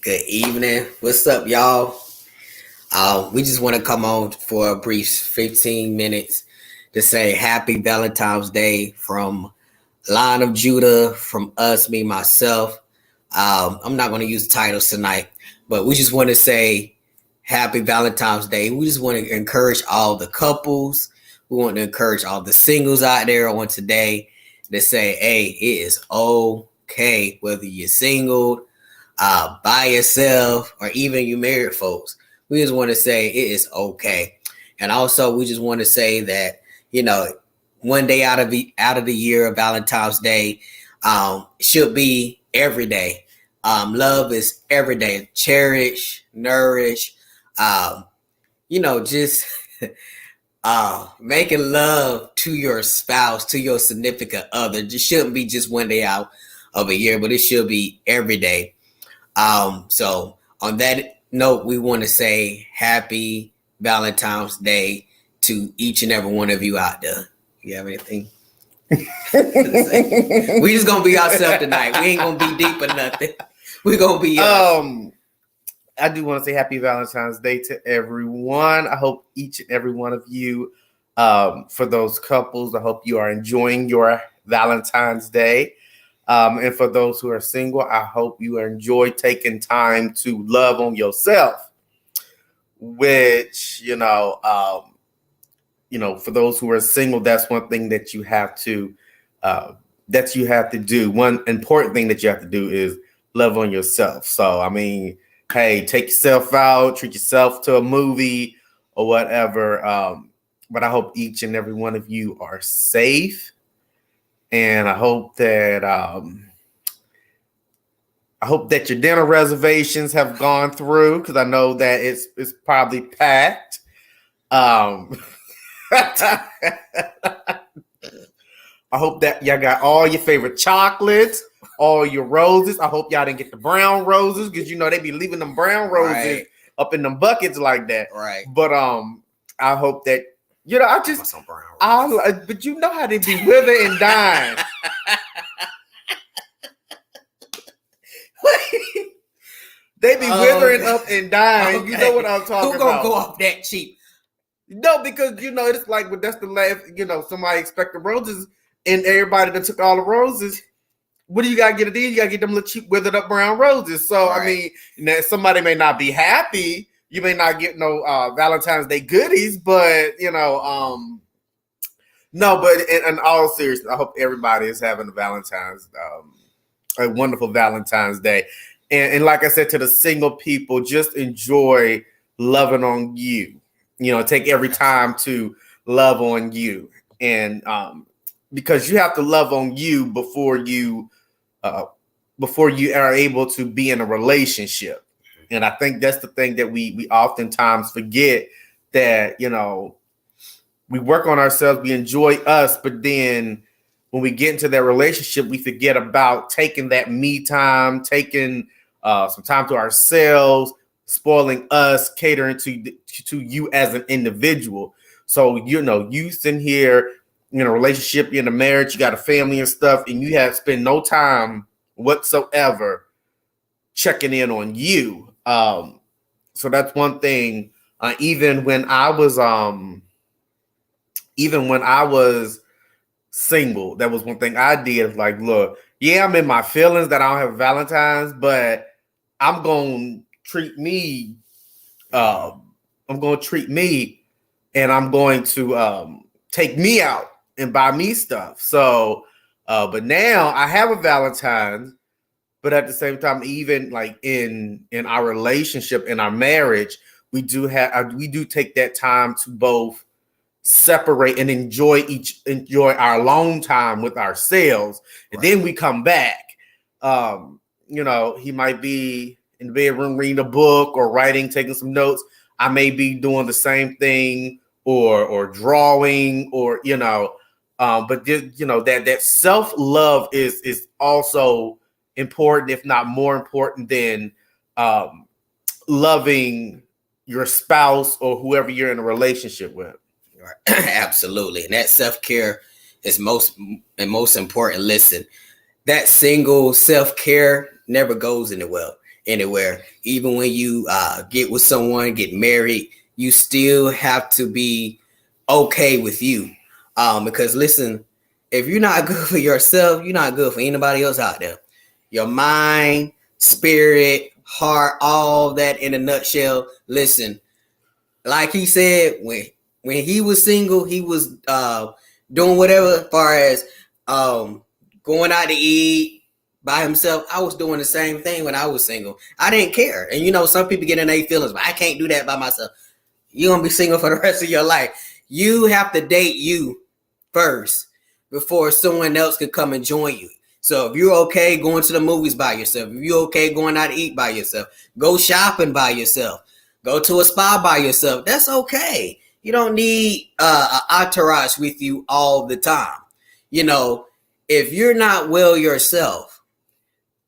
Good evening. What's up, y'all? We just want to come on for a brief 15 minutes to say Happy Valentine's Day from Line of Judah, from us, me, myself. I'm not going to use titles tonight, but we just want to say Happy Valentine's Day. We just want to encourage all the couples. We want to encourage all the singles out there on today to say, hey, it is okay whether you're single, by yourself, or even you married folks. We just want to say it is okay. And also, we just want to say that, one day out of the year, Valentine's Day, should be every day. Love is every day. Cherish, nourish, just making love to your spouse, to your significant other. Just shouldn't be just one day out of a year, but it should be every day. So on that note, we want to say Happy Valentine's Day to each and every one of you out there. You have anything? We just gonna be ourselves tonight. We ain't gonna be deep or nothing. We're gonna be I do want to say Happy Valentine's Day to everyone. I hope each and every one of you, for those couples, I hope you are enjoying your Valentine's Day. And for those who are single, I hope you enjoy taking time to love on yourself, which, for those who are single, that's one thing that you have to do. One important thing that you have to do is love on yourself. So, hey, take yourself out, treat yourself to a movie or whatever. But I hope each and every one of you are safe. And I hope that your dinner reservations have gone through, because I know that it's probably packed. I hope that y'all got all your favorite chocolates, all your roses. I hope y'all didn't get the brown roses, because they be leaving them brown roses up in them buckets like that. Right. But I hope that but you know how they be wither and dying. They be withering up and dying. Okay. You know what I'm talking about. Who gonna go off that cheap? No, because it's like, but that's the last. Somebody expect the roses, and everybody that took all the roses. What do you gotta get it in? You gotta get them little cheap withered up brown roses. So right. Somebody may not be happy. You may not get no Valentine's Day goodies, but no. But in all seriousness, I hope everybody is having a wonderful Valentine's Day. And like I said, to the single people, just enjoy loving on you. Take every time to love on you, and because you have to love on you before you are able to be in a relationship. And I think that's the thing that we oftentimes forget, that, we work on ourselves, we enjoy us, but then when we get into that relationship, we forget about taking that me time, taking some time to ourselves, spoiling us, catering to you as an individual. So, you sitting here in a relationship, in a marriage, you got a family and stuff, and you have spent no time whatsoever checking in on you. So that's one thing. Even when I was single, that was one thing I did. Like, look, yeah, I'm in my feelings that I don't have Valentine's, but I'm gonna treat me. And I'm going to take me out and buy me stuff. So, but now I have a Valentine's. But at the same time, even like in our relationship, in our marriage, we do take that time to both separate and enjoy our alone time with ourselves, and then we come back. He might be in the bedroom reading a book or writing, taking some notes. I may be doing the same thing or drawing, or but that self-love is also important, if not more important than loving your spouse or whoever you're in a relationship with. Absolutely. And that self-care is most important. Listen, that single self-care never goes anywhere. anywhere. Even when you get with someone, get married, you still have to be okay with you. Because listen, if you're not good for yourself, you're not good for anybody else out there. Your mind, spirit, heart, all that in a nutshell. Listen, like he said, when he was single, he was doing whatever as far as going out to eat by himself. I was doing the same thing when I was single. I didn't care. And you know, some people get in their feelings, but I can't do that by myself. You're gonna be single for the rest of your life. You have to date you first before someone else could come and join you. So if you're okay going to the movies by yourself, if you're okay going out to eat by yourself, go shopping by yourself, go to a spa by yourself, that's okay. You don't need an entourage with you all the time. You know, if you're not well yourself,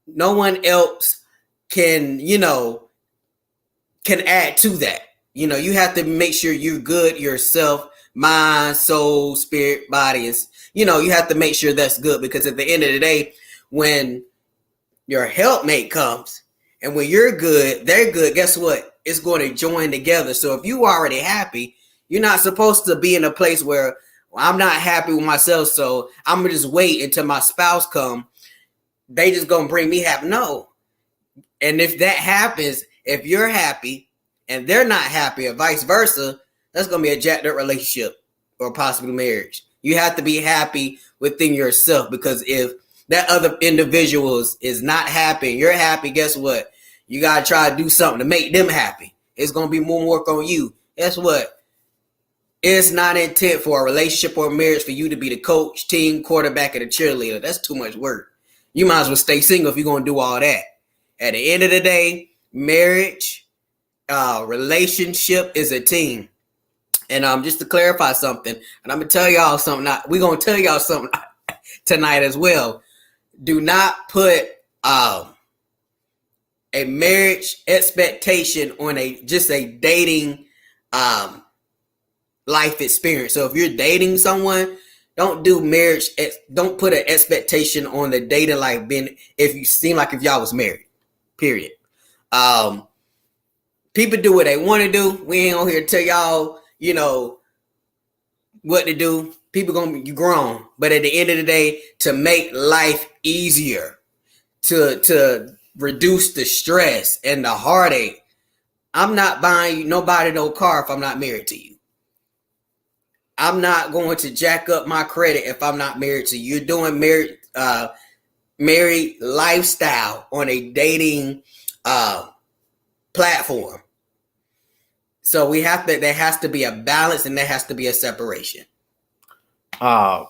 no one else can, can add to that. You know, you have to make sure you're good yourself, mind, soul, spirit, body. You have to make sure that's good, because at the end of the day, when your helpmate comes and when you're good, they're good, guess what? It's going to join together. So if you already happy, you're not supposed to be in a place where, well, I'm not happy with myself, so I'm going to just wait until my spouse come. They just going to bring me happy. No. And if that happens, if you're happy and they're not happy or vice versa, that's going to be a jacked up relationship or possibly marriage. You have to be happy within yourself, because if that other individual is not happy and you're happy, guess what? You got to try to do something to make them happy. It's going to be more work on you. Guess what? It's not intent for a relationship or a marriage for you to be the coach, team, quarterback, and a cheerleader. That's too much work. You might as well stay single if you're going to do all that. At the end of the day, marriage, relationship is a team. And just to clarify something, and I'm going to tell y'all something. We're going to tell y'all something tonight as well. Do not put a marriage expectation on just a dating life experience. So if you're dating someone, don't do marriage. Don't put an expectation on the dating life being if you seem like if y'all was married. Period. People do what they want to do. We ain't on here to tell y'all, what to do. People gonna be grown, but at the end of the day, to make life easier, to reduce the stress and the heartache, I'm not buying nobody no car if I'm not married to you. I'm not going to jack up my credit if I'm not married to you. You're doing married lifestyle on a dating platform. So there has to be a balance and there has to be a separation. We gotta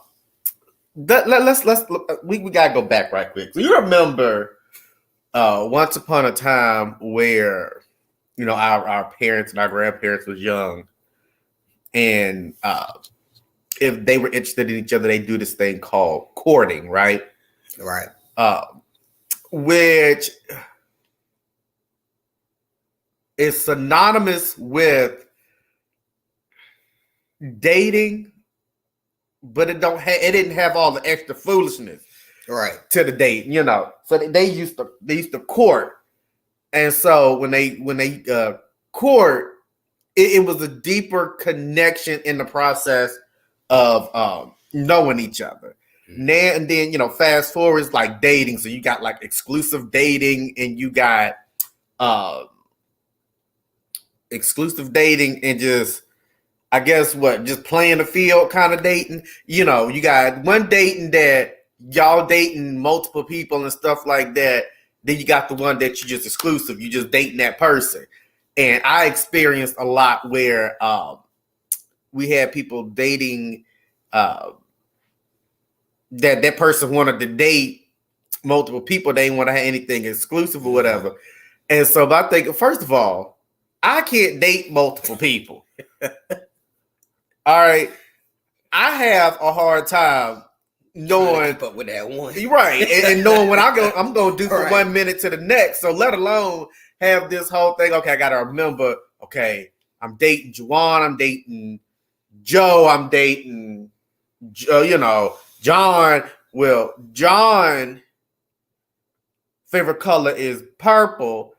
go back right quick. So you remember once upon a time where our parents and our grandparents was young, and if they were interested in each other, they do this thing called courting, right? Right. Which is synonymous with dating, but it didn't have all the extra foolishness, right, to the date, So they used to court, and so when they court, it was a deeper connection in the process of knowing each other. Mm-hmm. Now and then, fast forward is like dating. So you got like exclusive dating, and you got exclusive dating, and just, I guess just playing the field kind of dating. You got one dating that y'all dating multiple people and stuff like that. Then you got the one that you just exclusive. You just dating that person. And I experienced a lot where we had people dating that person wanted to date multiple people. They didn't want to have anything exclusive or whatever. And so I think, first of all, I can't date multiple people. All right. I have a hard time knowing keep up with that one. Right. And knowing what I'm going to do from 1 minute to the next. So let alone have this whole thing. Okay, I got to remember, okay, I'm dating Juwan, I'm dating Joe, I'm dating, John. Well, John favorite color is purple.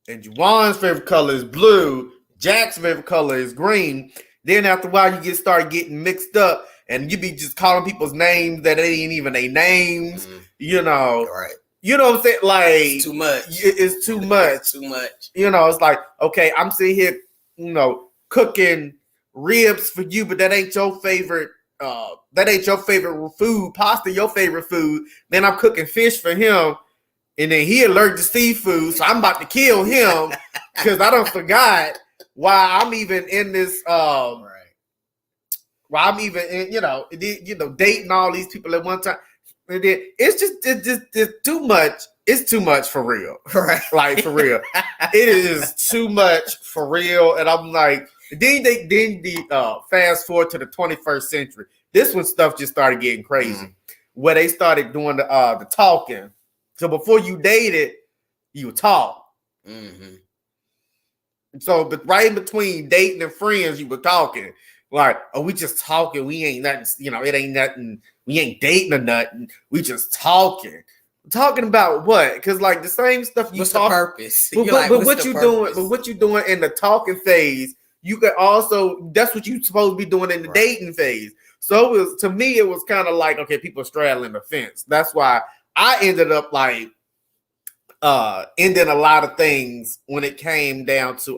and Juwan's favorite color is blue, Jack's favorite color is green. Then after a while, you start getting mixed up, and you be just calling people's names that ain't even their names. You know, right? You know what I'm saying? Like it's too much. It's too much. It's too much. You know, it's like, okay, I'm sitting here, you know, cooking ribs for you, but that ain't your favorite. That ain't your favorite food. Pasta, your favorite food. Then I'm cooking fish for him. And then he allergic to seafood, so I'm about to kill him because I don't forgot why I'm even in this. Right. Why I'm even in, dating all these people at one time. And then it's too much. It's too much for real, right? Like for real, it is too much for real. And I'm like, then the fast forward to the 21st century. This when stuff just started getting crazy, where they started doing the talking. So before you dated, you talk. So, but right in between dating and friends, you were talking. Like, oh, we just talking. We ain't nothing, it ain't nothing. We ain't dating or nothing. We just talking. Talking about what? Because like the same stuff you what's talk. The purpose? But what you doing? But what you doing in the talking phase? You could also. That's what you supposed to be doing in the dating phase. So it was, to me, it was kind of like, okay, people straddling the fence. That's why I ended up like ending a lot of things when it came down to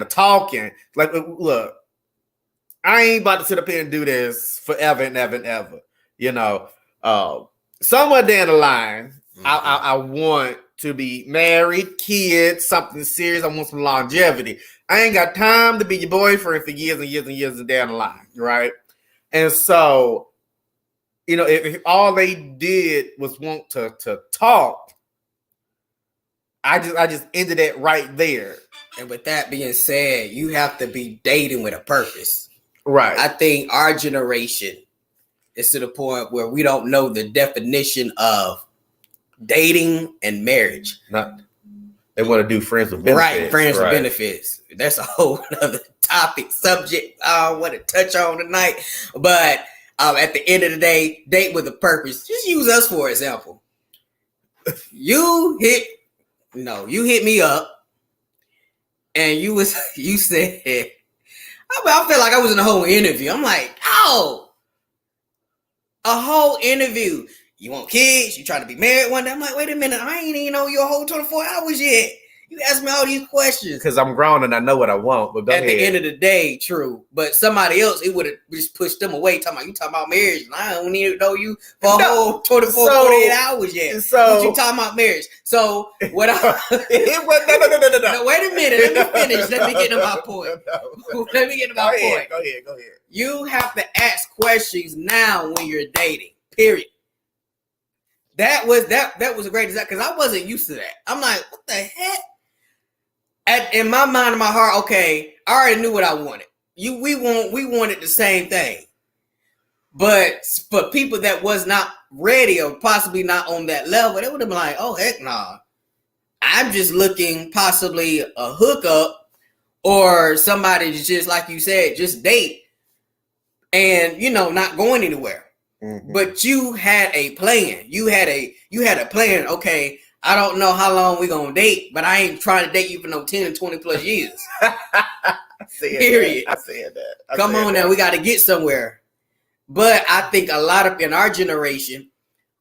talking. Like, look, I ain't about to sit up here and do this forever and ever and ever. Somewhere down the line, I want to be married, kids, something serious. I want some longevity. I ain't got time to be your boyfriend for years and years and years and down the line, right? And so, if all they did was want to talk, I just ended it right there. And with that being said, you have to be dating with a purpose. Right. I think our generation is to the point where we don't know the definition of dating and marriage. They want to do friends with benefits. Right, friends with benefits. That's a whole other topic, subject I don't want to touch on tonight. But at the end of the day, date with a purpose. Just use us for example. You hit me up, and you said, I felt like I was in a whole interview. I'm like, oh, a whole interview. You want kids? You trying to be married one day? I'm like, wait a minute, I ain't even know your whole 24 hours yet. You asked me all these questions. Because I'm grown and I know what I want. But at the end of the day, true. But somebody else, it would have just pushed them away. You talking about marriage. And I don't need to know you for a whole 24, 48 hours yet. So what you talking about marriage? So what I no. Wait a minute. Let me finish. Let me get to my point. Let me get to my point. Go ahead. You have to ask questions now when you're dating. Period. That was a great example because I wasn't used to that. I'm like, what the heck? In my mind and my heart, okay, I already knew what I wanted. We wanted the same thing. But for people that was not ready or possibly not on that level, they would have been like, oh, heck nah. I'm just looking possibly a hookup or somebody to just, like you said, just date and, not going anywhere. Mm-hmm. But you had a plan. You had a plan. Okay, I don't know how long we're going to date, but I ain't trying to date you for no 10 and 20 plus years. Period. I said that. Come on now, we got to get somewhere. But I think a lot of, in our generation,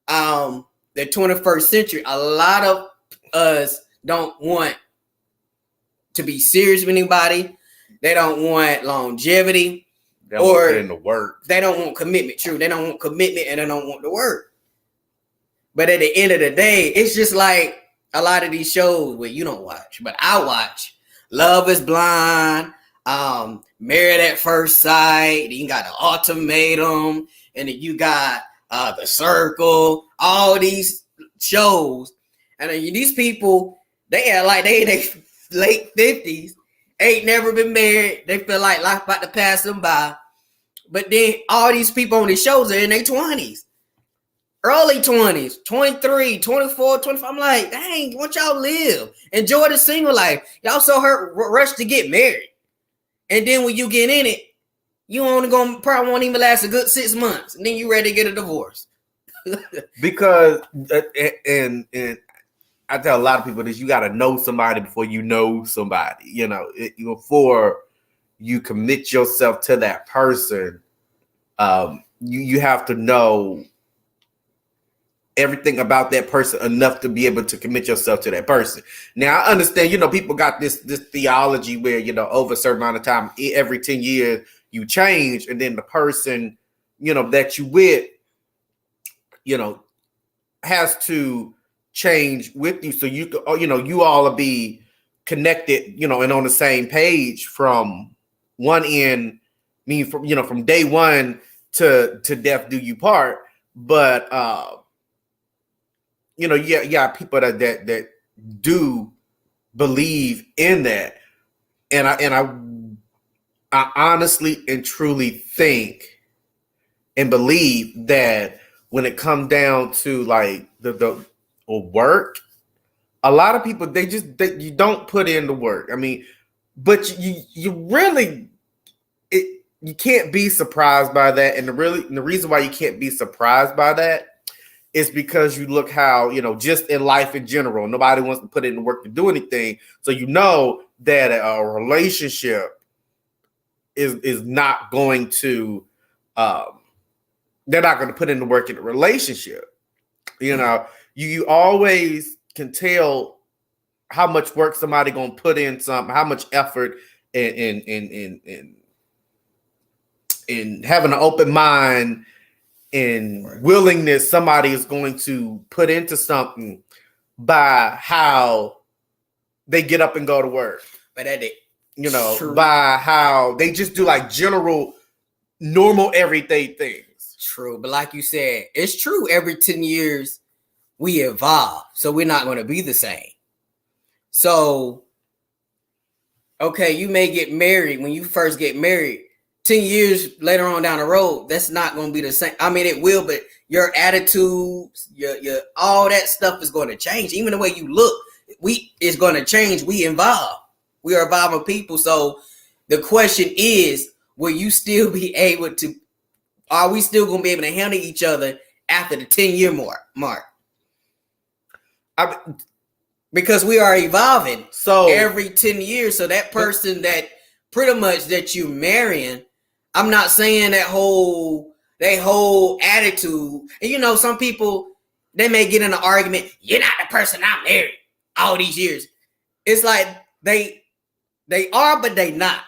the 21st century, a lot of us don't want to be serious with anybody. They don't want longevity. They don't want in the work. They don't want commitment. True. They don't want commitment and they don't want the work. But at the end of the day, it's just like a lot of these shows where you don't watch, but I watch. Love is Blind, Married at First Sight. Then you got The Ultimatum, and then you got The Circle. All these shows, and then these people, they are like they in their late 50s, ain't never been married. They feel like life about to pass them by. But then all these people on these shows are in their 20s. Early 20s, 23, 24, 25. I'm like, dang, what y'all live? Enjoy the single life. Y'all so rush to get married. And then when you get in it, you probably won't even last a good 6 months. And then you ready to get a divorce. Because, and I tell a lot of people this: you got to know somebody before you know somebody. Before you commit yourself to that person, you have to know everything about that person enough to be able to commit yourself to that person. Now, I understand, people got this theology where, over a certain amount of time, every 10 years, you change, and then the person, that you with, has to change with you. So you could, you all will be connected, and on the same page from one end, from day one to death do you part. But, yeah, people that do believe in that, and I honestly and truly think and believe that when it comes down to like the work, a lot of people you don't put in the work. I mean, but you really you can't be surprised by that, and the reason why you can't be surprised by that is because you look how, just in life in general, nobody wants to put in the work to do anything. So that a relationship is not going to, they're not going to put in the work in a relationship. You always can tell how much work somebody going to put in something, how much effort in having an open mind and willingness somebody is going to put into something by how they get up and go to work. But that by how they just do like general, normal, everyday things. True. But like you said, it's true. Every 10 years we evolve. So we're not going to be the same. So, okay, you may get married. When you first get married, 10 years later on down the road, that's not going to be the same. I mean, it will, but your attitudes, your all that stuff is going to change. Even the way you look, is going to change. We evolve. We are evolving people. So the question is, will you still be able to, are we still going to be able to handle each other after the 10-year mark? Because we are evolving. So every 10 years. So that person that pretty much that you're marrying, I'm not saying that whole attitude. And some people, they may get in an argument. You're not the person I married all these years. It's like they are, but they not,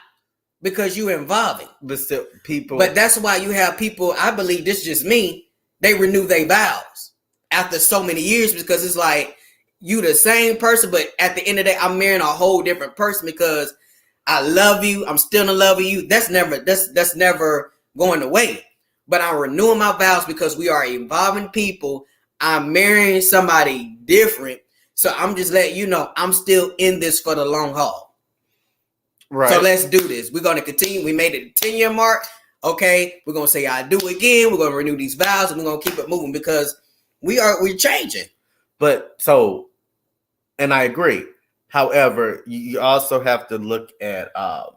because you involving. But still, people. But that's why you have people. I believe this is just me. They renew their vows after so many years, because it's like you the same person, but at the end of the day, I'm marrying a whole different person because I love you. I'm still in love with you. That's never going away. But I'm renewing my vows because we are evolving people. I'm marrying somebody different. So I'm just letting you know I'm still in this for the long haul. Right. So let's do this. We're going to continue. We made it the 10-year mark. Okay. We're going to say I do again. We're going to renew these vows, and we're going to keep it moving because we're changing. But so, and I agree. However, you also have to look at, a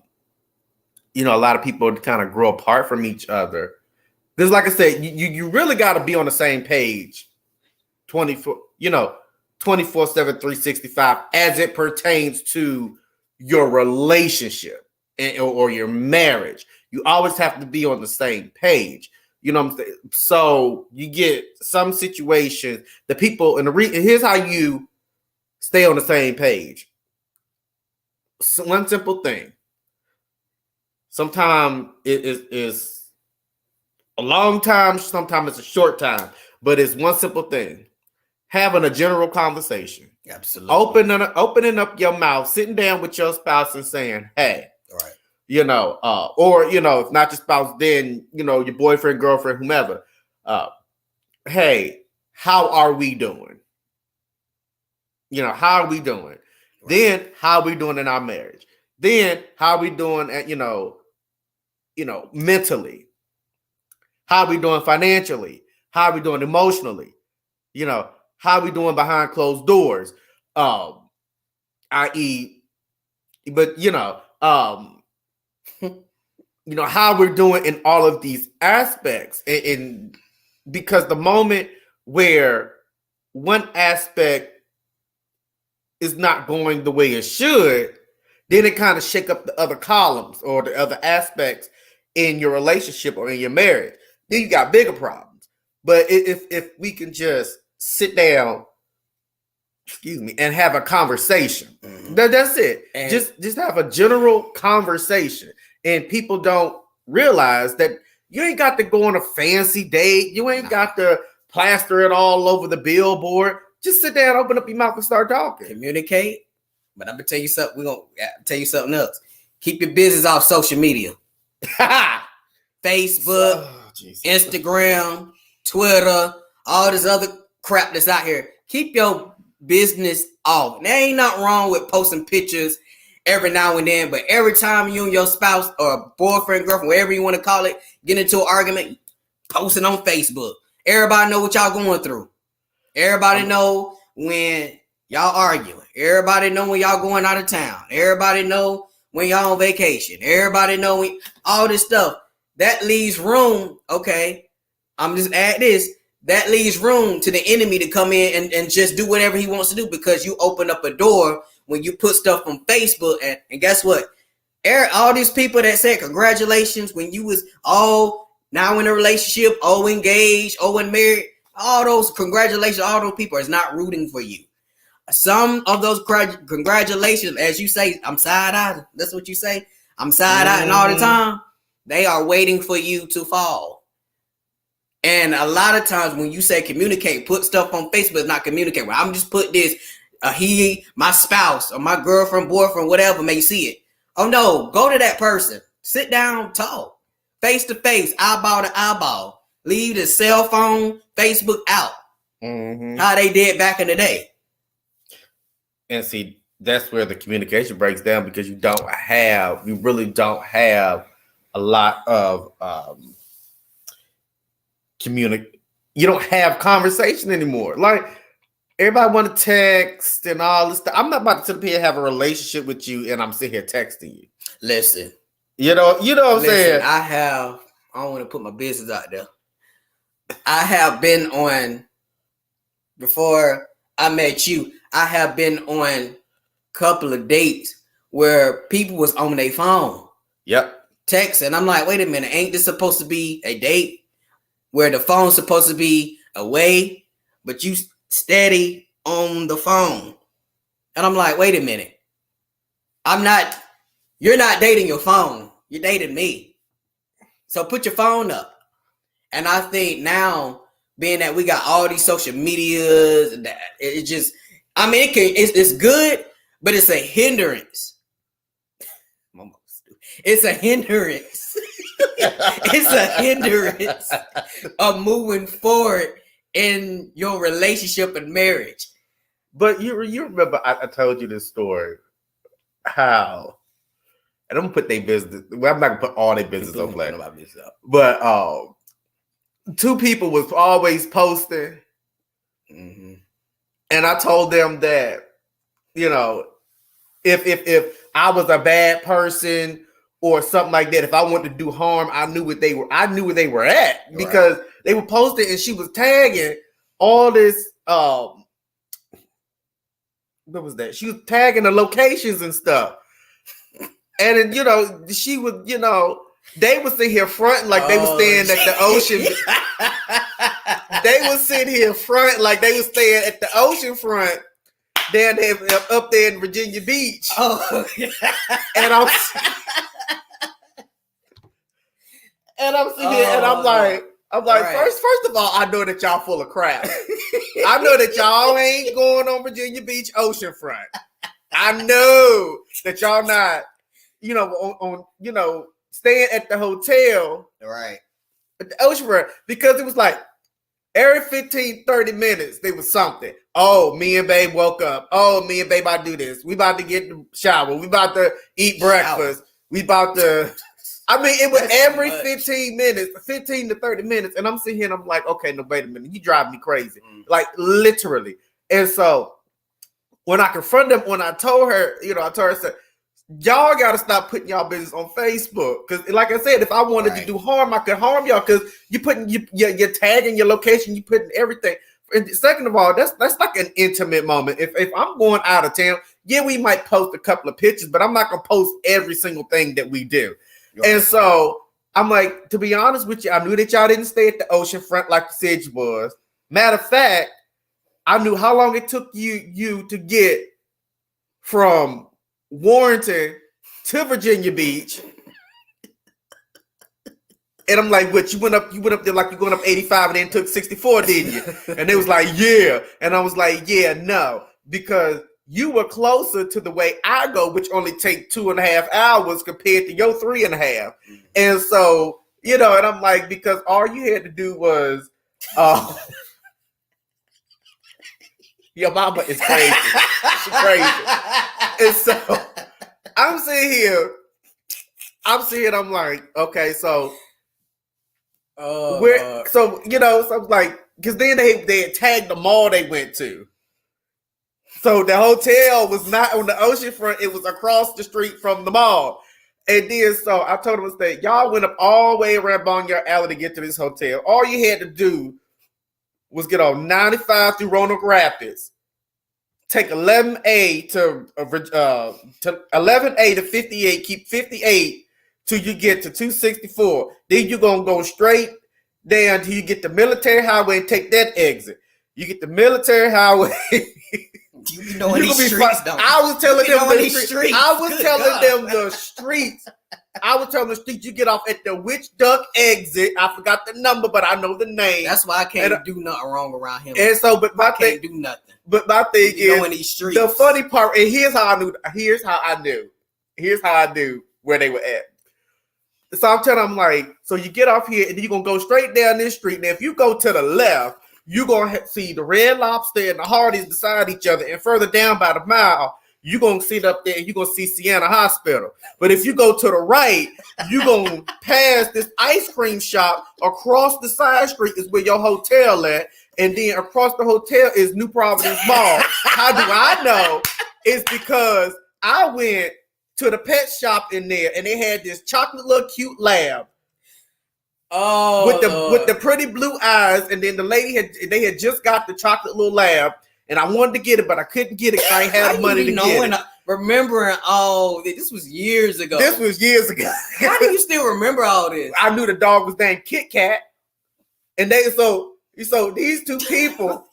lot of people kind of grow apart from each other. Because like I said, you really got to be on the same page 24/7, 365 as it pertains to your relationship or your marriage. You always have to be on the same page. You know what I'm saying? So you get some situations, the people, and here's how you stay on the same page. So one simple thing. Sometimes it is a long time, sometimes it's a short time, but it's one simple thing. Having a general conversation. Absolutely. Opening up your mouth, sitting down with your spouse and saying, hey, right. Or if not your spouse, then, your boyfriend, girlfriend, whomever. Hey, how are we doing? How are we doing? Right. Then how are we doing in our marriage? Then how are we doing at, mentally? How are we doing financially? How are we doing emotionally? How are we doing behind closed doors? I.e., but how we're doing in all of these aspects. And because the moment where one aspect is not going the way it should, then it kind of shake up the other columns or the other aspects in your relationship or in your marriage. Then you got bigger problems. But if we can just sit down, and have a conversation, that's it. And just have a general conversation, and people don't realize that you ain't got to go on a fancy date. You ain't got to plaster it all over the billboard. Just sit down, open up your mouth, and start talking. Communicate. But I'm gonna tell you something. We're gonna tell you something else. Keep your business off social media. Facebook, Instagram, Twitter, all this other crap that's out here. Keep your business off. There ain't nothing wrong with posting pictures every now and then, but every time you and your spouse or boyfriend, girlfriend, whatever you want to call it, get into an argument, post it on Facebook. Everybody know what y'all going through. Everybody know when y'all arguing. Everybody know when y'all going out of town. Everybody know when y'all on vacation. Everybody know when all this stuff. That leaves room, okay, I'm just add this, that leaves room to the enemy to come in and just do whatever he wants to do, because you open up a door when you put stuff on Facebook. And guess what? All these people that said congratulations when you was all now in a relationship, engaged, married, all those congratulations, all those people is not rooting for you. Some of those congratulations, as you say, I'm side-eyed. That's what you say. I'm side-eyeing all the time. They are waiting for you to fall. And a lot of times when you say communicate, put stuff on Facebook, not communicate. Well, I'm just put this, my spouse or my girlfriend, boyfriend, whatever may see it. Oh no, go to that person. Sit down, talk. Face to face, eyeball to eyeball. Leave the cell phone, Facebook out. How they did back in the day. And see, that's where the communication breaks down, because you really don't have a lot of you don't have conversation anymore. Like, everybody want to text and all this stuff. I'm not about to sit here and have a relationship with you and I'm sitting here texting you. Listen. You know what I'm saying? I don't want to put my business out there. I have been on, before I met you, I have been on a couple of dates where people was on their phone. Yep. Text, and I'm like, wait a minute, ain't this supposed to be a date where the phone's supposed to be away, but you steady on the phone? And I'm like, wait a minute, you're not dating your phone, you're dating me. So put your phone up. And I think now, being that we got all these social medias, it just, I mean, it's good, but it's a hindrance. It's a hindrance. It's a hindrance of moving forward in your relationship and marriage. But you remember I told you this story, how, and I'm gonna put their business, well, I'm not gonna put all their business on play, but two people was always posting, and I told them that, you know, if I was a bad person or something like that, if I wanted to do harm, I knew where they were at, because they were posting and she was tagging all this. What was that? She was tagging the locations and stuff. And then, you know, she would, you know, they would sit here fronting like they were staying at the ocean. They would sit here front like they were staying at the ocean front down there up there in Virginia Beach. And I'm sitting here and I'm like, first of all, I know that y'all full of crap. I know that y'all ain't going on Virginia Beach oceanfront. I know that y'all not, you know, on you know, staying at the hotel, right, at the oceanfront, because it was like every 15, 30 minutes there was something. Oh, me and babe woke up. Oh, me and babe about to do this. We about to get in the shower. We about to eat breakfast. We about to. I mean, it was every 15 to 30 minutes. And I'm sitting here and I'm like, okay, no, wait a minute. You drive me crazy. Like, literally. And so when I confronted them, when I told her, I said, y'all got to stop putting y'all business on Facebook. Because like I said, if I wanted to do harm, I could harm y'all, because you're tagging your location, you putting everything. And second of all, that's like an intimate moment. If I'm going out of town, yeah, we might post a couple of pictures, but I'm not gonna post every single thing that we do. Right. And so I'm like, to be honest with you, I knew that y'all didn't stay at the ocean front like you said you was. Matter of fact, I knew how long it took you to get from Warrenton to Virginia Beach. And I'm like, what, you went up there like you're going up 85 and then took 64, didn't you? And they was like, yeah. And I was like, yeah, no, because you were closer to the way I go, which only take 2.5 hours compared to your 3.5. And so, you know, and I'm like, because all you had to do was, your mama is crazy. She's crazy. And so I'm sitting here, I'm like, okay, so so you know, so I was like, because then they had tagged the mall they went to. So the hotel was not on the ocean front, it was across the street from the mall. And then so I told them that y'all went up all the way around Boneyard Alley to get to this hotel. All you had to do was get on 95 through Roanoke Rapids, take 11A to 11A to 58, keep 58 till you get to 264. Then you're gonna go straight down till you get the military highway and take that exit. You get the military highway. You be knowing these streets, don't you? I was telling them the streets. I was Good telling God. them the streets. I was telling the streets you get off at the Witch Duck exit. I forgot the number, but I know the name. That's why I can't do nothing wrong around him. And so, but I can't do nothing. But my thing is, knowing these streets. The funny part, and here's how I knew where they were at. So I'm telling them, like, so you get off here and then you're going to go straight down this street. Now, if you go to the left, you're going to see the Red Lobster and the Hardee's beside each other. And further down by the mile, you're going to sit up there and you're going to see Sienna Hospital. But if you go to the right, you're going to pass this ice cream shop. Across the side street is where your hotel at. And then across the hotel is New Providence Mall. How do I know? It's because I went to the pet shop in there and they had this chocolate little cute lab. Oh, with the pretty blue eyes, and then the lady had just got the chocolate little lab, and I wanted to get it, but I couldn't get it because I ain't had the money to get it. Remembering all this was years ago. This was years ago. How do you still remember all this? I knew the dog was named Kit Kat, and so these two people,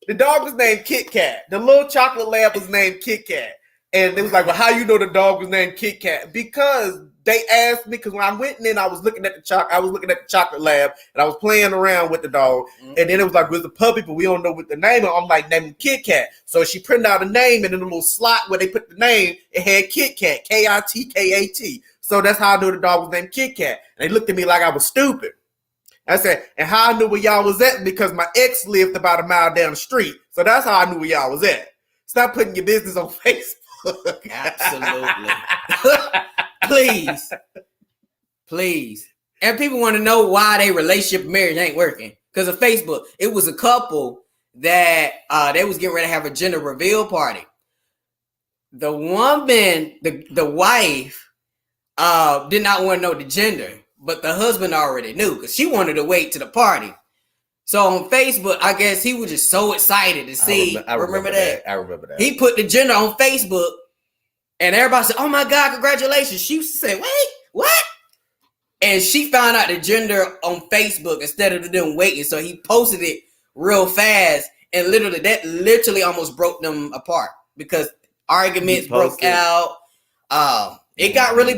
the dog was named Kit Kat. The little chocolate lab was named Kit Kat, and they was like, "Well, how you know the dog was named Kit Kat?" Because they asked me, because when I went in and I was looking at the chocolate lab, and I was playing around with the dog, and then it was like, "Where's the puppy?" But we don't know what the name is. I'm like, "Name him Kit Kat." So she printed out a name, and in the little slot where they put the name, it had Kit Kat, Kitkat. So that's how I knew the dog was named Kit Kat. And they looked at me like I was stupid. I said, and how I knew where y'all was at, because my ex lived about a mile down the street. So that's how I knew where y'all was at. Stop putting your business on Facebook. Absolutely. Please. And people want to know why their relationship and marriage ain't working. Because of Facebook. It was a couple that they was getting ready to have a gender reveal party. The woman, the wife, did not want to know the gender, but the husband already knew because she wanted to wait to the party. So on Facebook, I guess he was just so excited to see. I remember that. I remember that. He put the gender on Facebook, and everybody said, "Oh my God, congratulations!" She said, "Wait, what?" And she found out the gender on Facebook instead of them waiting. So he posted it real fast, and literally almost broke them apart because arguments broke out. It got really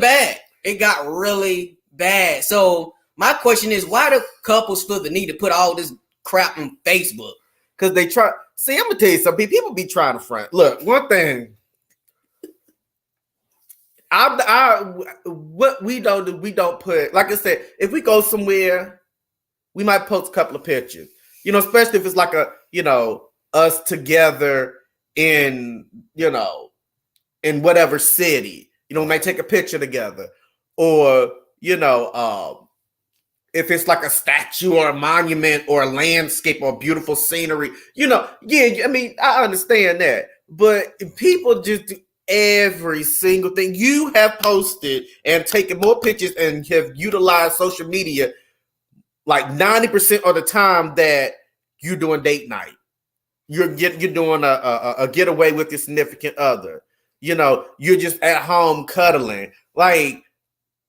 bad. So my question is, why do couples feel the need to put all this crap on Facebook? Because they try. See, I'm gonna tell you something. People be trying to front. Look, one thing. What we don't do, we don't put. Like I said, if we go somewhere, we might post a couple of pictures. Especially if it's like us together in in whatever city. We might take a picture together, or if it's like a statue or a monument or a landscape or beautiful scenery, I mean, I understand that. But people just do every single thing. You have posted and taken more pictures and have utilized social media like 90% of the time that you're doing date night. You're doing a getaway with your significant other. You know, you're just at home cuddling. Like,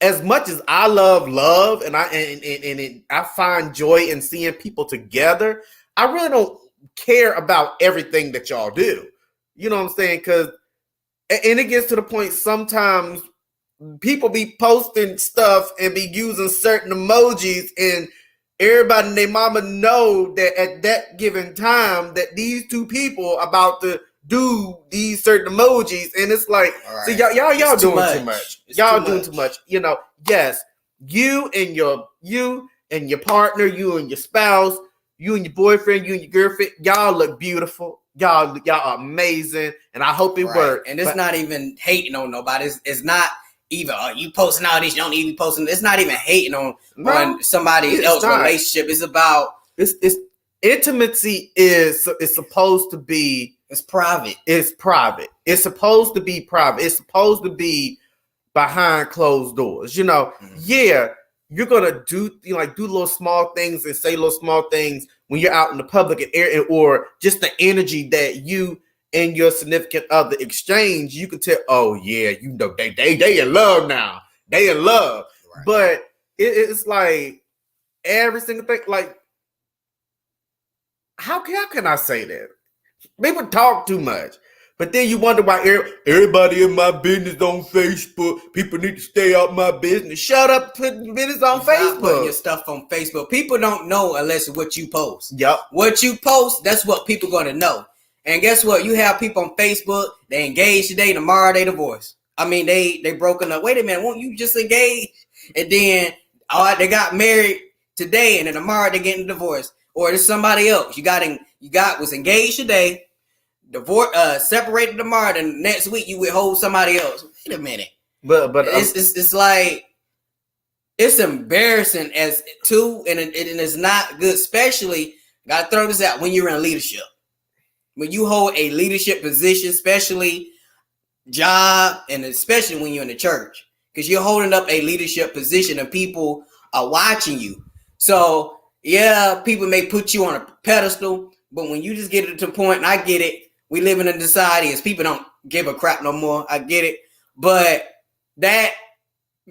as much as I love, and I find joy in seeing people together, I really don't care about everything that y'all do. You know what I'm saying? Because, and it gets to the point sometimes people be posting stuff and be using certain emojis, and everybody and their mama know that at that given time that these two people about to do these certain emojis, and it's like, right. See, y'all doing too much. Y'all doing too much. You know, yes, you and your partner, you and your spouse, you and your boyfriend, you and your girlfriend, y'all look beautiful. Y'all are amazing, and I hope it works. And it's not even hating on nobody. It's not even you posting all this. You don't even be posting. It's not even hating on somebody else's relationship. It's about it's intimacy is supposed to be. It's private. It's private. It's supposed to be private. It's supposed to be behind closed doors. You know, yeah, you're gonna do little small things and say little small things when you're out in the public and or just the energy that you and your significant other exchange. You can tell, oh yeah, you know they in love now. They in love, right. But it's like every single thing. Like, how can I say that? People talk too much, but then you wonder why everybody in my business on Facebook. People need to stay out my business. Shut up, putting business on Facebook. Putting your stuff on Facebook. People don't know unless it's what you post. Yep. What you post, that's what people going to know. And guess what? You have people on Facebook, they engaged today, tomorrow they divorced. I mean, they broken up. Wait a minute, won't you just engage? And then they got married today, and then tomorrow they getting divorced. Or there's somebody else. You got was engaged today, divorced, separated tomorrow, then next week you withhold somebody else. Wait a minute. But it's like, it's embarrassing as too, and it's not good. Especially, gotta throw this out, when you're in leadership. When you hold a leadership position, especially job, and especially when you're in the church, because you're holding up a leadership position and people are watching you. So yeah, people may put you on a pedestal, but when you just get it to the point, and I get it, we live in a society as people don't give a crap no more. I get it, but that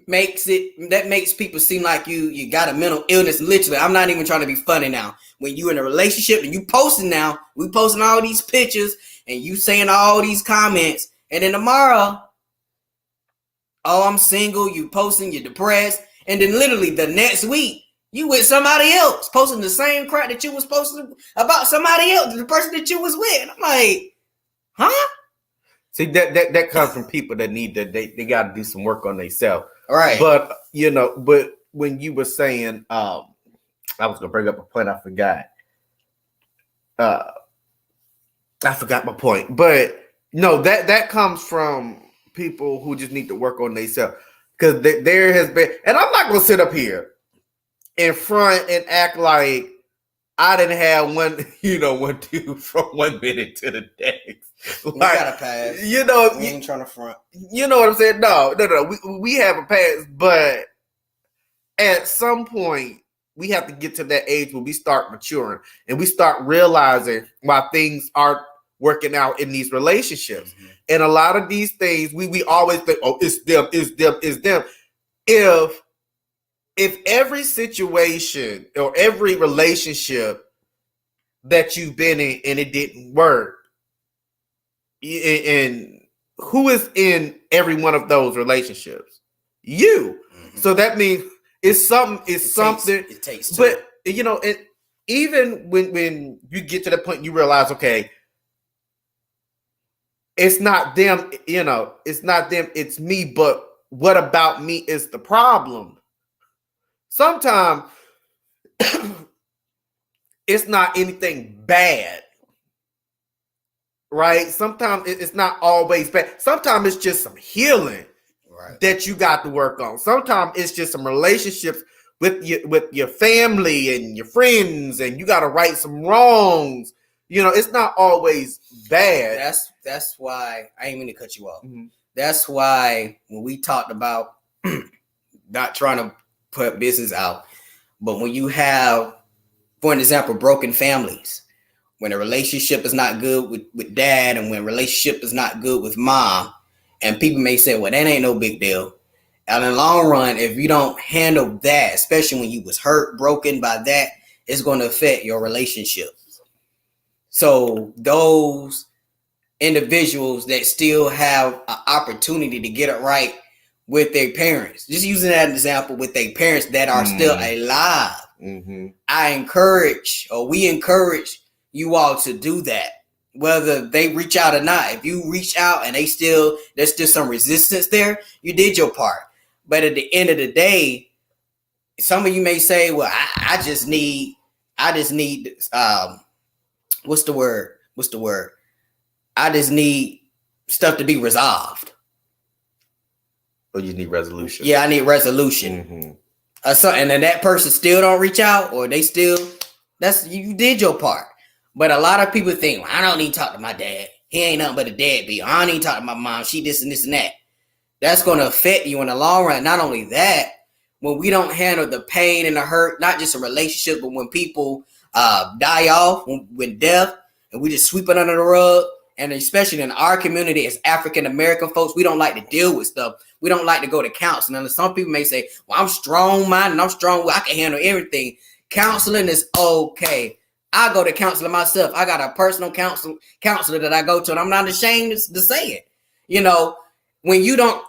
makes people seem like you got a mental illness. Literally, I'm not even trying to be funny now. When you in a relationship and you posting now, we posting all these pictures and you saying all these comments, and then tomorrow, oh, I'm single, you posting, you're depressed, and then literally the next week, you with somebody else posting the same crap that you was posting about somebody else, the person that you was with. I'm like, huh? See, that comes from people that need to, they got to do some work on themselves. Right. But, but when you were saying, I was going to bring up a point I forgot. I forgot my point. But no, that comes from people who just need to work on themselves. Because there has been, and I'm not going to sit up here in front and act like I didn't have one dude from 1 minute to the next. Like, we got a pass. We ain't trying to front. You know what I'm saying? No. We have a pass, but at some point we have to get to that age where we start maturing and we start realizing why things aren't working out in these relationships. Mm-hmm. And a lot of these things we always think, oh, it's them. If every situation or every relationship that you've been in and it didn't work, and who is in every one of those relationships? You. Mm-hmm. So that means it's something. It takes two. But even when you get to that point, you realize, okay, it's not them. It's not them. It's me. But what about me is the problem? Sometimes it's not anything bad, right? Sometimes it's not always bad. Sometimes it's just some healing, right, that you got to work on. Sometimes it's just some relationships with your family and your friends, and you got to right some wrongs. It's not always bad. That's why I ain't mean to cut you off. Mm-hmm. That's why when we talked about not trying to put business out, but when you have For an example, broken families. When a relationship is not good with dad, and when a relationship is not good with mom, and people may say, well, that ain't no big deal. And in the long run, if you don't handle that, especially when you was hurt, broken by that, it's going to affect your relationship. So those individuals that still have an opportunity to get it right with their parents, just using that example with their parents that are still alive, we encourage you all to do that, whether they reach out or not. If you reach out and there's still some resistance there, you did your part. But at the end of the day, some of you may say, well, I just need what's the word? I just need stuff to be resolved. Oh, you need resolution. Yeah, I need resolution. And then that person still don't reach out, or you did your part. But a lot of people think, well, I don't need to talk to my dad. He ain't nothing but a deadbeat. I don't need to talk to my mom. She this and this and that. That's going to affect you in the long run. Not only that, when we don't handle the pain and the hurt, not just a relationship, but when people die off, when death, and we just sweep it under the rug. And especially in our community as African-American folks, we don't like to deal with stuff. We don't like to go to counseling. And some people may say, well, I'm strong-minded, I can handle everything. Counseling is okay. I go to counseling myself. I got a personal counselor that I go to, and I'm not ashamed to say it. You know, when you don't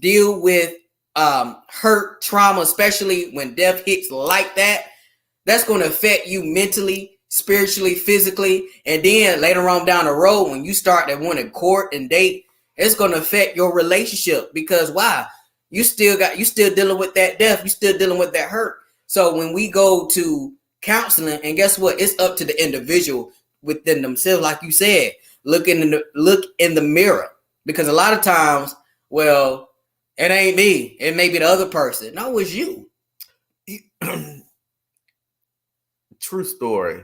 deal with hurt, trauma, especially when death hits like that, that's going to affect you mentally, spiritually, physically. And then later on down the road, when you start to want to court and date, it's going to affect your relationship. Because why? You still dealing with that death. You still dealing with that hurt. So when we go to counseling, and guess what? It's up to the individual within themselves. Like you said, look in the mirror. Because a lot of times, well, it ain't me. It may be the other person. No, it's you. True story.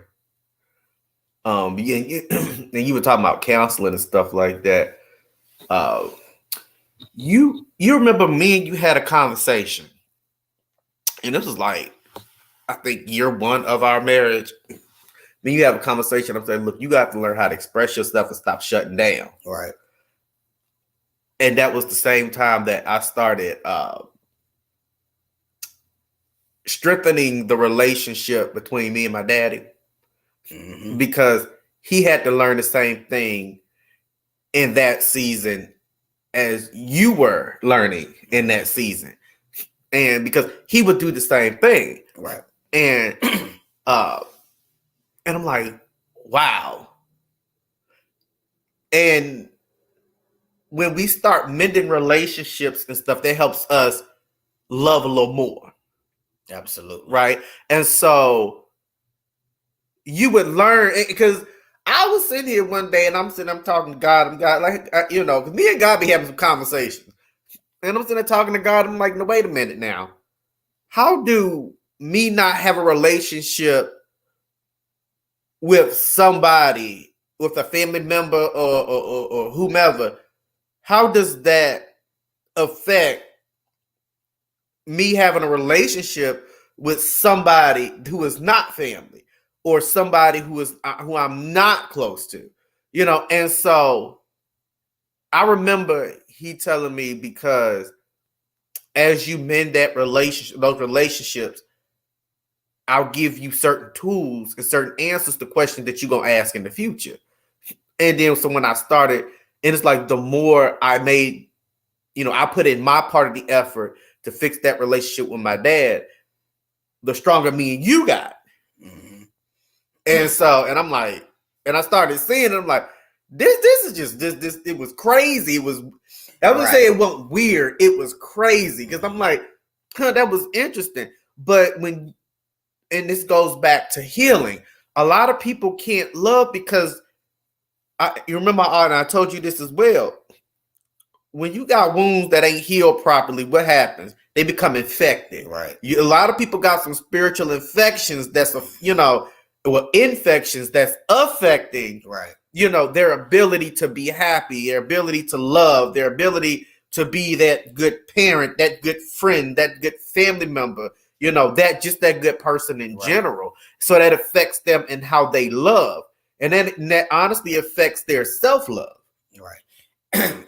And you were talking about counseling and stuff like that. You remember me and you had a conversation, and this was like, I think year one of our marriage. Then you have a conversation. I'm saying, look, you got to learn how to express yourself and stop shutting down. Right. And that was the same time that I started strengthening the relationship between me and my daddy. Because he had to learn the same thing in that season as you were learning in that season. And because he would do the same thing. Right. And I'm like, wow. And when we start mending relationships and stuff, that helps us love a little more. Absolutely. Right. And so you would learn, because I was sitting here one day and I'm talking to God. Because me and God be having some conversations. And I'm sitting there talking to God. I'm like, no, wait a minute now. How do me not have a relationship with somebody, with a family member or whomever, how does that affect me having a relationship with somebody who is not family or somebody who I'm not close to, And so I remember he telling me, because as you mend those relationships, I'll give you certain tools and certain answers to questions that you're going to ask in the future. And then so when I started, and it's like the more I made, I put in my part of the effort to fix that relationship with my dad, the stronger me and you got. Mm-hmm. And so, and I'm like, and I started seeing it, I'm like, this is just, this, it was crazy. I wouldn't say it wasn't weird. It was crazy. Because I'm like, that was interesting. But and this goes back to healing. A lot of people can't love because, you remember, and I told you this as well. When you got wounds that ain't healed properly, what happens? They become infected. Right. A lot of people got some spiritual infections infections that's affecting, right, their ability to be happy, their ability to love, their ability to be that good parent, that good friend, that good family member, that good person in general. So that affects them in how they love. And then that honestly affects their self-love. Right.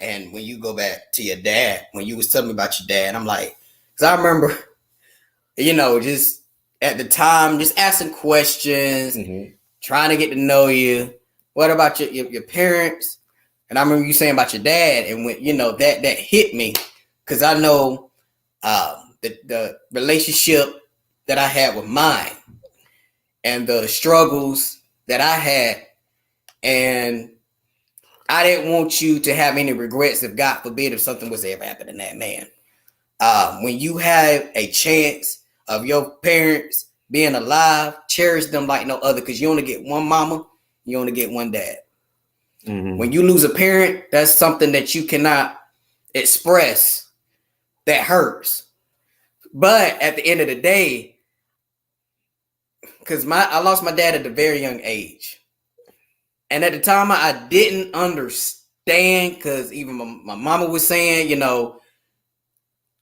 And when you go back to your dad, when you was telling me about your dad, I'm like, because I remember, just at the time, just asking questions, trying to get to know you. What about your parents? And I remember you saying about your dad, and when that hit me, because I know the relationship that I had with mine and the struggles that I had, and I didn't want you to have any regrets if God forbid if something was to ever happen to that man. When you have a chance of your parents being alive, cherish them like no other, because you only get one mama, you only get one dad. When you lose a parent, that's something that you cannot express. That hurts. But at the end of the day, because I lost my dad at a very young age. And at the time, I didn't understand, because even my mama was saying,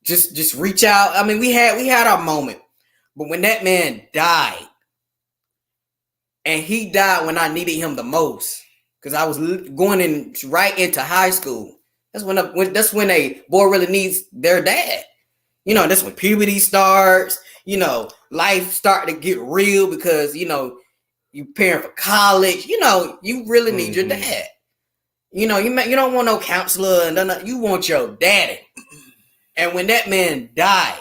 just reach out. I mean, we had our moment. But when that man died, and he died when I needed him the most, because I was going right into high school. That's when a boy really needs their dad. That's when puberty starts. Life start to get real, because you preparing for college. You really need your dad. You don't want no counselor, and you want your daddy. And when that man died,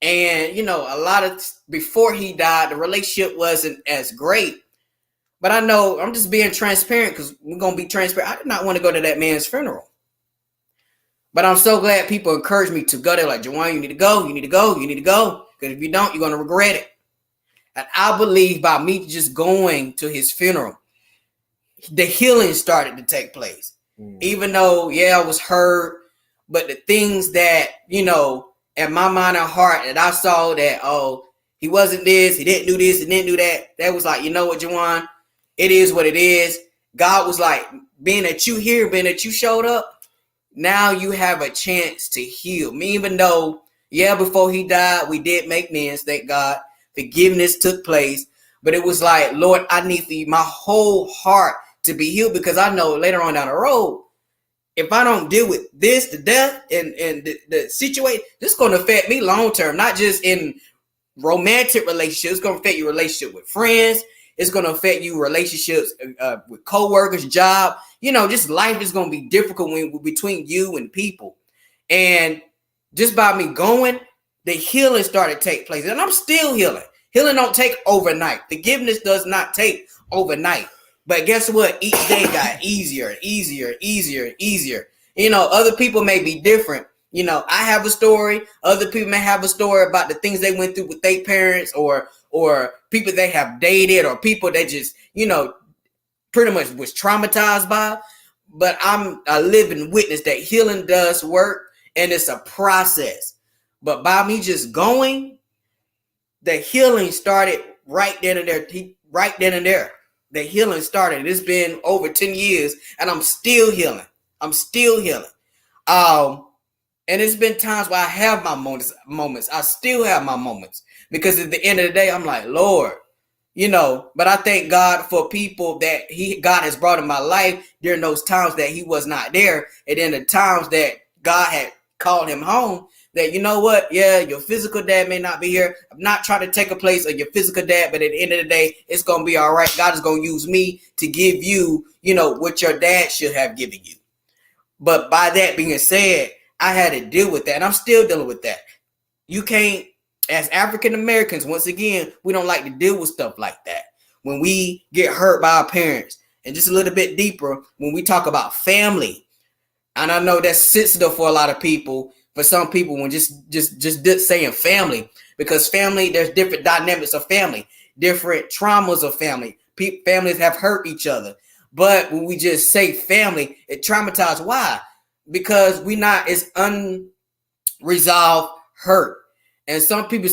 and a lot of before he died, the relationship wasn't as great. But I know I'm just being transparent, because we're gonna be transparent. I did not want to go to that man's funeral. But I'm so glad people encourage me to go there. Like, Juwan, you need to go. You need to go. You need to go. Because if you don't, you're going to regret it. And I believe by me just going to his funeral, the healing started to take place. Even though, I was hurt. But the things that, in my mind and heart, that I saw that, he wasn't this, he didn't do this, he didn't do that. That was like, you know what, Juwan? It is what it is. God was like, being that you here, being that you showed up, now you have a chance to heal. Me, even though, before he died, we did make amends, thank God. Forgiveness took place. But it was like, Lord, I need my whole heart to be healed, because I know later on down the road, if I don't deal with this, the death, and the situation, this is going to affect me long term, not just in romantic relationships. It's going to affect your relationship with friends. It's going to affect you relationships with coworkers, job. Just life is going to be difficult between you and people. And just by me going, the healing started to take place. And I'm still healing. Healing don't take overnight. Forgiveness does not take overnight. But guess what? Each day got easier, easier, easier, easier. Other people may be different. I have a story. Other people may have a story about the things they went through with their parents, or people they have dated, or people that just, pretty much was traumatized by. But I'm a living witness that healing does work, and it's a process. But by me just going, the healing started right then and there. Right then and there. The healing started. It's been over 10 years, and I'm still healing. I'm still healing. And it's been times where I have my moments. I still have my moments, because at the end of the day, I'm like, Lord, but I thank God for people that God has brought in my life during those times that he was not there. And then the times that God had called him home, that, your physical dad may not be here. I'm not trying to take a place of your physical dad, but at the end of the day, it's going to be all right. God is going to use me to give you, what your dad should have given you. But by that being said, I had to deal with that, and I'm still dealing with that. You can't, as African Americans, once again, we don't like to deal with stuff like that. When we get hurt by our parents, and just a little bit deeper, when we talk about family, and I know that's sensitive for a lot of people, for some people, when just saying family, because family, there's different dynamics of family, different traumas of family. Families have hurt each other. But when we just say family, it traumatizes. Why? Because it's unresolved hurt. And some people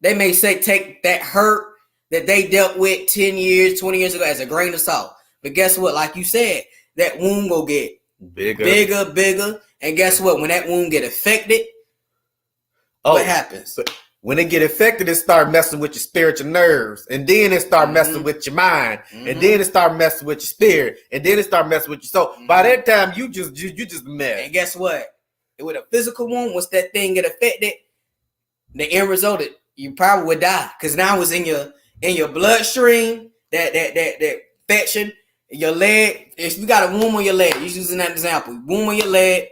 may take that hurt that they dealt with 10 years, 20 years ago as a grain of salt. But guess what? Like you said, that wound will get bigger. And guess what? When that wound get affected, what happens? But When it get affected, it start messing with your spiritual nerves, and then it start messing with your mind, and then it start messing with your spirit, and then it start messing with your soul. By that time, you just mess. And guess what? With a physical wound, once that thing get affected, the end result, you probably would die, because now it's in your bloodstream. That infection, your leg. If you got a wound on your leg, you're using that example. Wound on your leg.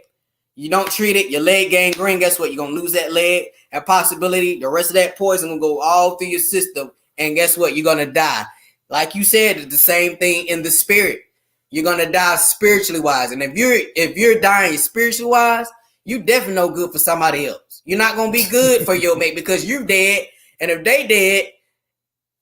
You don't treat it, your leg gangrene, guess what? You're going to lose that leg. And possibility, the rest of that poison will go all through your system. And guess what? You're going to die. Like you said, it's the same thing in the spirit. You're going to die spiritually wise. And if you're dying spiritually wise, you definitely no good for somebody else. You're not going to be good for your mate because you're dead. And if they dead,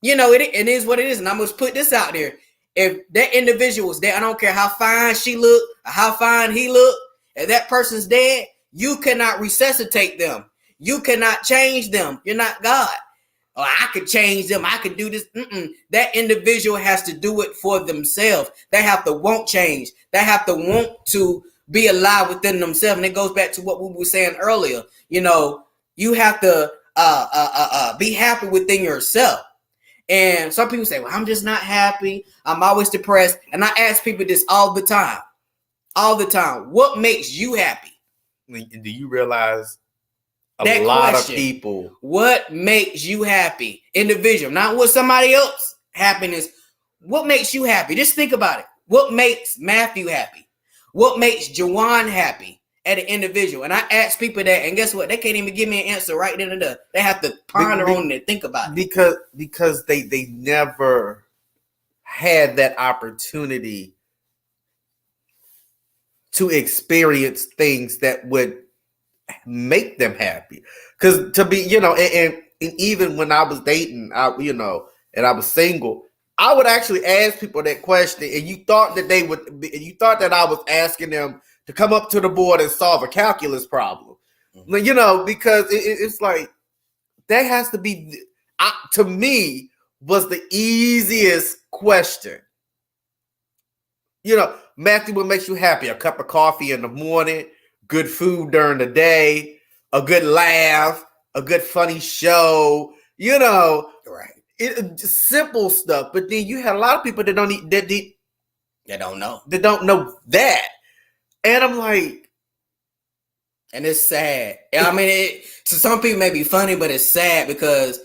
it is what it is. And I'm going to put this out there. If that individual is dead, I don't care how fine she look or how fine he look. If that person's dead, you cannot resuscitate them. You cannot change them. You're not God. Or I could change them. I could do this. That individual has to do it for themselves. They have to want change. They have to want to be alive within themselves. And it goes back to what we were saying earlier. You have to be happy within yourself. And some people say, well, I'm just not happy. I'm always depressed. And I ask people this all the time. All the time. What makes you happy? Do you realize a lot of people? What makes you happy? Individual, not what somebody else happiness. What makes you happy? Just think about it. What makes Matthew happy? What makes Jawan happy at an individual? And I ask people that, and guess what? They can't even give me an answer right then and there. They have to ponder on it and think about it. Because they never had that opportunity to experience things that would make them happy. Because to be, and even when I was dating, and I was single, I would actually ask people that question, and you thought that I was asking them to come up to the board and solve a calculus problem. Because it's like, that has to be, to me, was the easiest question. Matthew, what makes you happy? A cup of coffee in the morning, good food during the day, a good laugh, a good funny show, Right. Simple stuff. But then you had a lot of people that don't know. They don't know that. And I'm like, and it's sad. I mean, to some people it may be funny, but it's sad because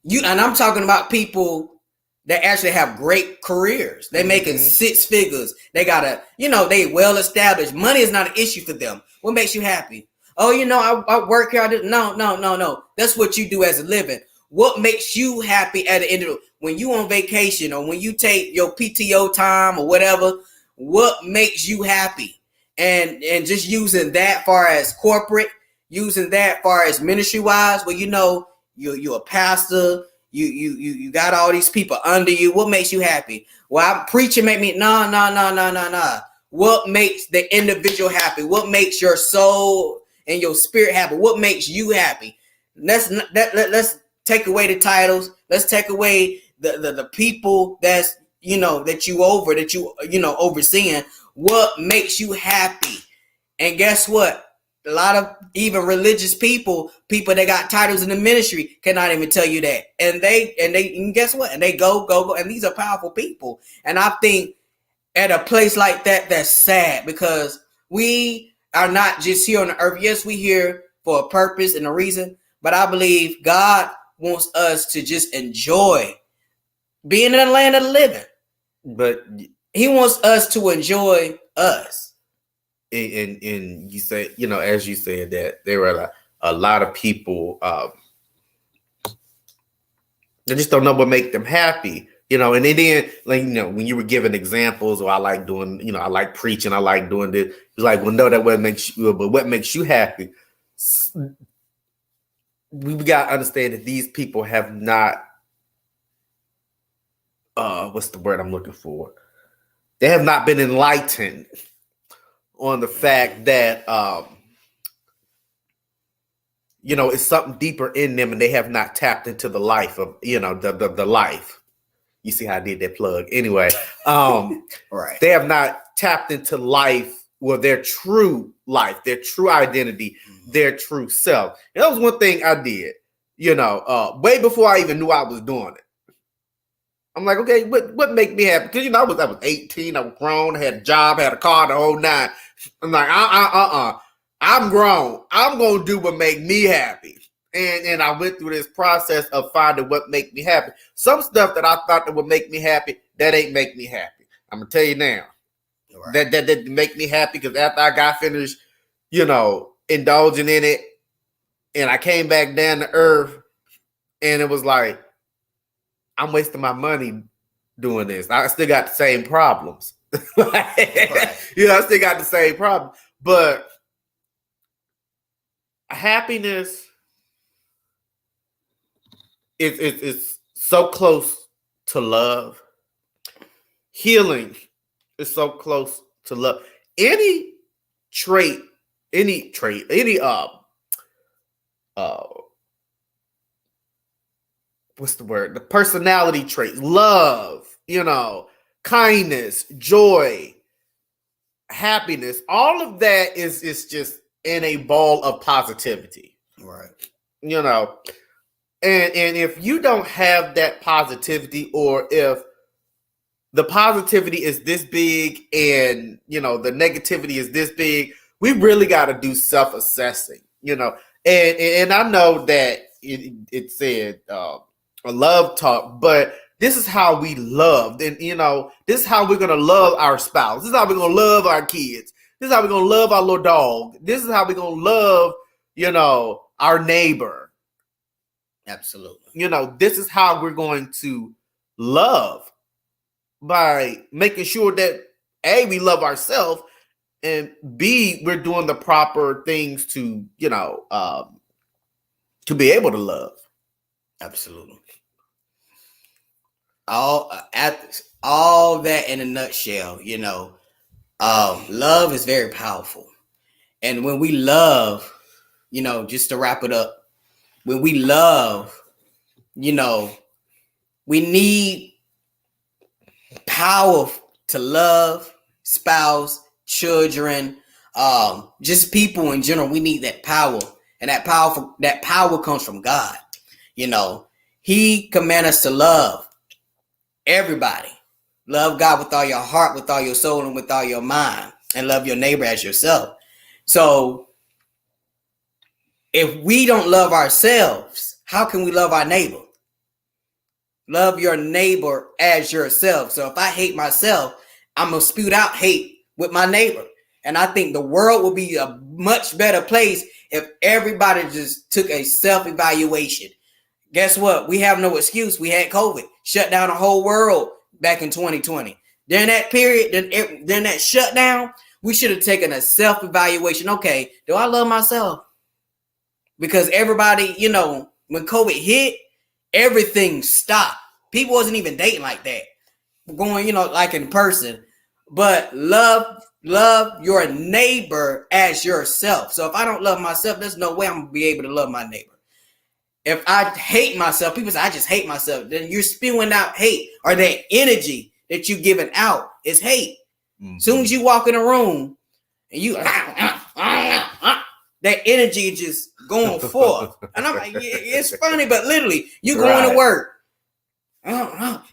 and I'm talking about people that actually have great careers. They making six figures. They got they well established. Money is not an issue for them. What makes you happy? Oh, I work here. No. That's what you do as a living. What makes you happy at the end of when you on vacation or when you take your PTO time or whatever? What makes you happy? And just using that far as corporate, using that far as ministry wise, where you're a pastor. You got all these people under you. What makes you happy? Well, I'm preaching make me no. What makes the individual happy? What makes your soul and your spirit happy? What makes you happy? Let's take away the titles. Let's take away the people that you overseeing. What makes you happy? And guess what? A lot of even religious people that got titles in the ministry cannot even tell you that. And guess what? And they go. And these are powerful people. And I think at a place like that, that's sad because we are not just here on the earth. Yes, we here for a purpose and a reason. But I believe God wants us to just enjoy being in the land of the living. But he wants us to enjoy us. And you say, as you said that there were a lot of people they just don't know what make them happy, and then when you were giving examples, or I like doing, I like preaching, I like doing this. It's like, well, no, that what makes you, but what makes you happy? We've got to understand that these people have not, what's the word I'm looking for? They have not been enlightened on the fact that, it's something deeper in them, and they have not tapped into the life of, the life. You see how I did that plug? Anyway, right. They have not tapped into life, their true life, their true identity, their true self. And that was one thing I did. way before I even knew I was doing it. I'm like, okay, what make me happy? Because I was 18, I was grown, I had a job, had a car, the whole nine. I'm like, I'm grown. I'm gonna do what make me happy. And I went through this process of finding what make me happy. Some stuff that I thought that would make me happy, that ain't make me happy. I'm gonna tell you now. Right. That make me happy because after I got finished, indulging in it, and I came back down to earth, and it was like, I'm wasting my money doing this. I still got the same problems. Right. I still got the same problem. But happiness is so close to love. Healing is so close to love. Any what's the word? The personality traits, love, kindness, joy, happiness, all of that is just in a ball of positivity. Right. And if you don't have that positivity, or if the positivity is this big and the negativity is this big, we really got to do self-assessing, and I know that it said a love talk, but this is how we love. And this is how we're gonna love our spouse. This is how we're gonna love our kids. This is how we're gonna love our little dog. This is how we're gonna love, our neighbor. Absolutely. This is how we're going to love, by making sure that A, we love ourselves, and B, we're doing the proper things to be able to love. Absolutely. All that in a nutshell, love is very powerful. And when we love, just to wrap it up, when we love, we need power to love spouse, children, just people in general. We need that power, and that power comes from God. He commands us to love everybody. Love God with all your heart, with all your soul, and with all your mind, and love your neighbor as yourself. So if we don't love ourselves, how can we love our neighbor? Love your neighbor as yourself. So if I hate myself, I'm going to spew out hate with my neighbor. And I think the world will be a much better place if everybody just took a self-evaluation. Guess what? We have no excuse. We had COVID, shut down the whole world back in 2020. During that period, during that shutdown, we should have taken a self-evaluation. Okay, do I love myself? Because everybody, when COVID hit, everything stopped. People wasn't even dating like that. Going, like in person. But love your neighbor as yourself. So if I don't love myself, there's no way I'm going to be able to love my neighbor. If I hate myself, people say I just hate myself, then you're spewing out hate, or that energy that you're giving out is hate. Mm-hmm. Soon as you walk in a room and you that energy is just going forth. And I'm like, it's funny, but literally you going to work.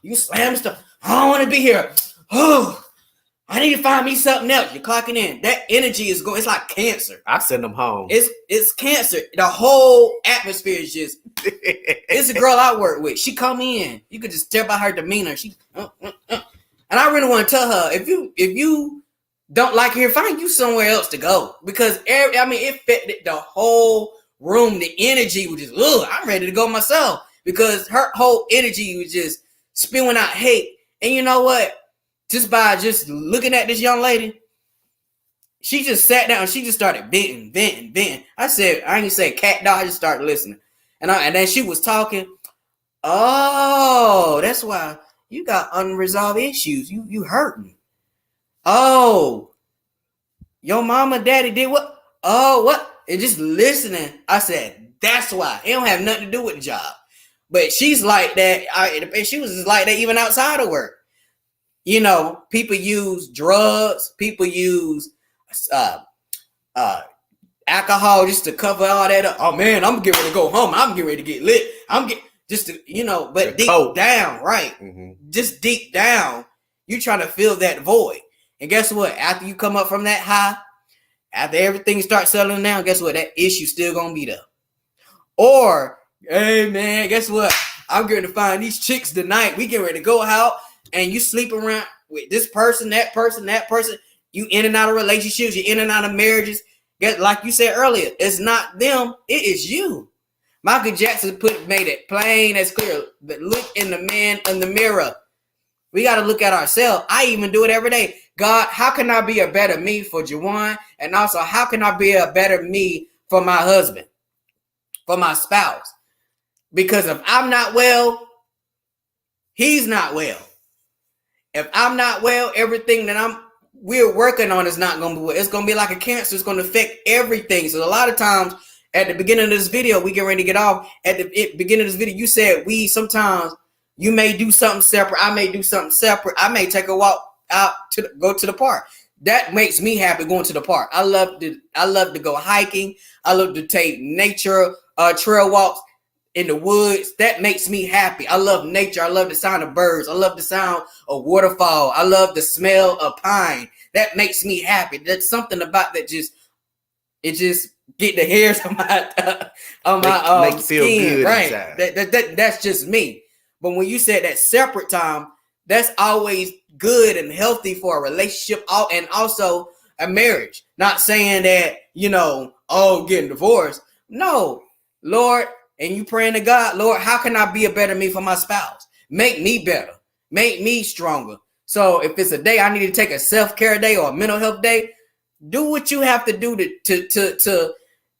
You slam stuff. I don't want to be here. Oh, I need to find me something else. You're clocking in. That energy is going. It's like cancer. I send them home. It's cancer. The whole atmosphere is just. It's a girl I work with. She come in. You could just tell by her demeanor. She. And I really want to tell her, if you don't like here, find you somewhere else to go, because it fit the whole room. The energy was just. I'm ready to go myself, because her whole energy was just spewing out hate. And you know what? Just by just looking at this young lady, she just sat down. She just started venting. I ain't say cat dog. I just started listening, and then she was talking. Oh, that's why you got unresolved issues. You hurting. Oh, your mama, daddy did what? Oh, what? And just listening. I said that's why. It don't have nothing to do with the job. But she's like that. She was just like that even outside of work. People use drugs. People use alcohol just to cover all that up. Oh man, I'm getting ready to go home. I'm getting ready to get lit. I'm get just to, but deep down, right? Just deep down, you trying to fill that void. And guess what? After you come up from that high, after everything starts settling down, guess what? That issue still gonna be there. Or, hey man, guess what? I'm going to find these chicks tonight. We get ready to go out, and you sleep around with this person, that person, that person. You in and out of relationships, you in and out of marriages. Get like you said earlier, it's not them, it is you. Michael Jackson made it plain as clear. But look in the man in the mirror. We got to look at ourselves. I even do it every day. God, how can I be a better me for Juwan? And also, how can I be a better me for my husband, for my spouse? Because if I'm not well, he's not well. If I'm not well, everything that we're working on is not going to be well. It's going to be like a cancer. It's going to affect everything. So a lot of times at the beginning of this video, we get ready to get off. At the beginning of this video, you said sometimes you may do something separate. I may do something separate. I may take a walk out go to the park. That makes me happy going to the park. I love to go hiking. I love to take nature trail walks in the woods. That makes me happy. I love nature. I love the sound of birds. I love the sound of waterfall. I love the smell of pine. That makes me happy. That's something about that just get the hairs on my make feel skin, good right? Inside. That's just me. But when you said that separate time, that's always good and healthy for a relationship and also a marriage. Not saying that, getting divorced. No, Lord, and you praying to God, Lord, how can I be a better me for my spouse? Make me better. Make me stronger. So if it's a day I need to take a self-care day or a mental health day, do what you have to do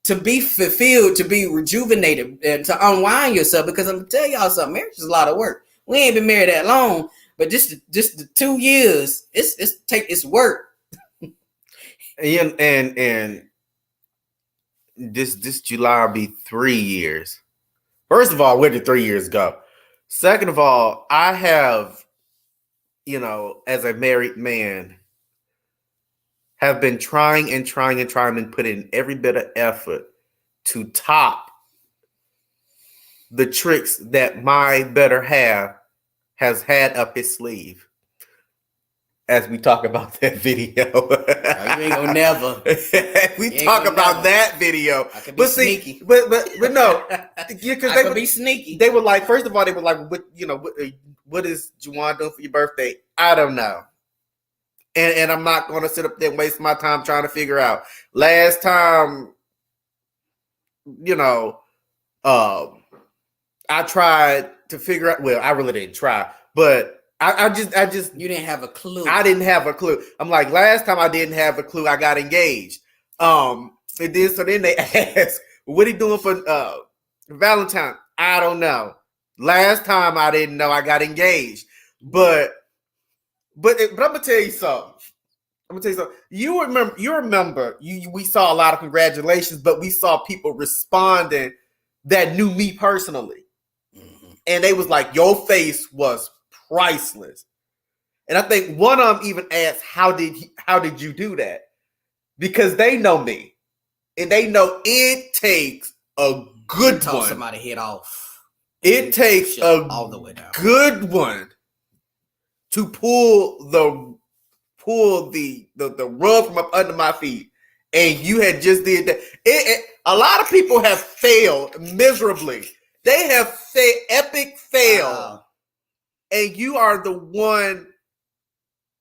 to be fulfilled, to be rejuvenated, and to unwind yourself. Because I'm gonna tell y'all something, marriage is a lot of work. We ain't been married that long, but just the 2 years, it's work. And this July will be 3 years. First of all, where did 3 years go? Second of all, I have, as a married man, have been trying and put in every bit of effort to top the tricks that my better half has had up his sleeve. As we talk about that video. You ain't gonna never. We talk about that video. I could be sneaky. But no. Because they could be sneaky. They were like, first of all, what is Juwan doing for your birthday? I don't know. And I'm not going to sit up there and waste my time trying to figure out. Last time, I tried to figure out. Well, I really didn't try, but I just you didn't have a clue. I didn't have a clue. I'm like, last time I didn't have a clue. I got engaged. And then they asked, what are you doing for Valentine? I don't know. Last time I didn't know I got engaged, but I'm gonna tell you something. You remember. We saw a lot of congratulations, but we saw people responding that knew me personally, and they was like, "Your face was priceless." And I think one of them even asked, "How did you do that?" Because they know me, and they know it takes a good one. Somebody head off. It takes all the way down. Good one to pull the rug from up under my feet, and you had just did that. A lot of people have failed miserably. They have epic fail, wow. And you are the one.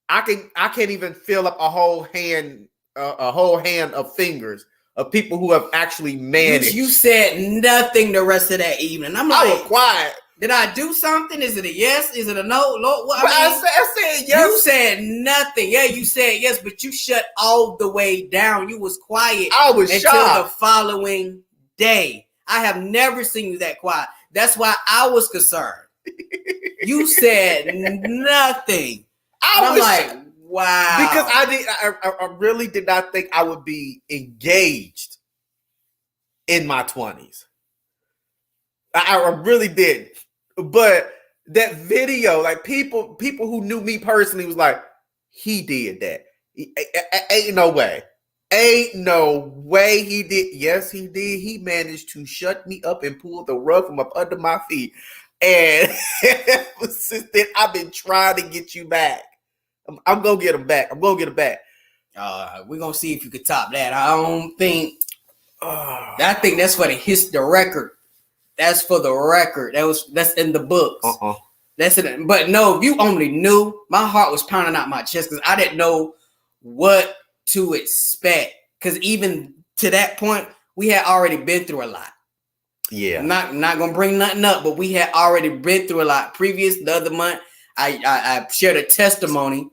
I can't even fill up a whole hand of fingers of people who have actually managed. You said nothing the rest of that evening. I'm like, I was quiet. Did I do something? Is it a yes? Is it a no? Lord, what? I said yes. You said nothing. Yeah, you said yes, but you shut all the way down. You was quiet. I was until shocked. The following day. I have never seen you that quiet. That's why I was concerned. You said nothing. I'm like, wow. Because I really did not think I would be engaged in my 20s. I really did. But that video, like people who knew me personally was like, he did that. Ain't no way. Ain't no way he did. Yes, he did. He managed to shut me up and pull the rug from up under my feet. And since then, I've been trying to get you back. I'm gonna get him back. I'm gonna get him back. We're gonna see if you can top that. I don't think. I think that's for the record. That's for the record. That's in the books. That's it. But no, if you only knew, my heart was pounding out my chest because I didn't know what to expect. Because even to that point, we had already been through a lot. Yeah. I'm not gonna bring nothing up, but we had already been through a lot. The other month, I shared a testimony.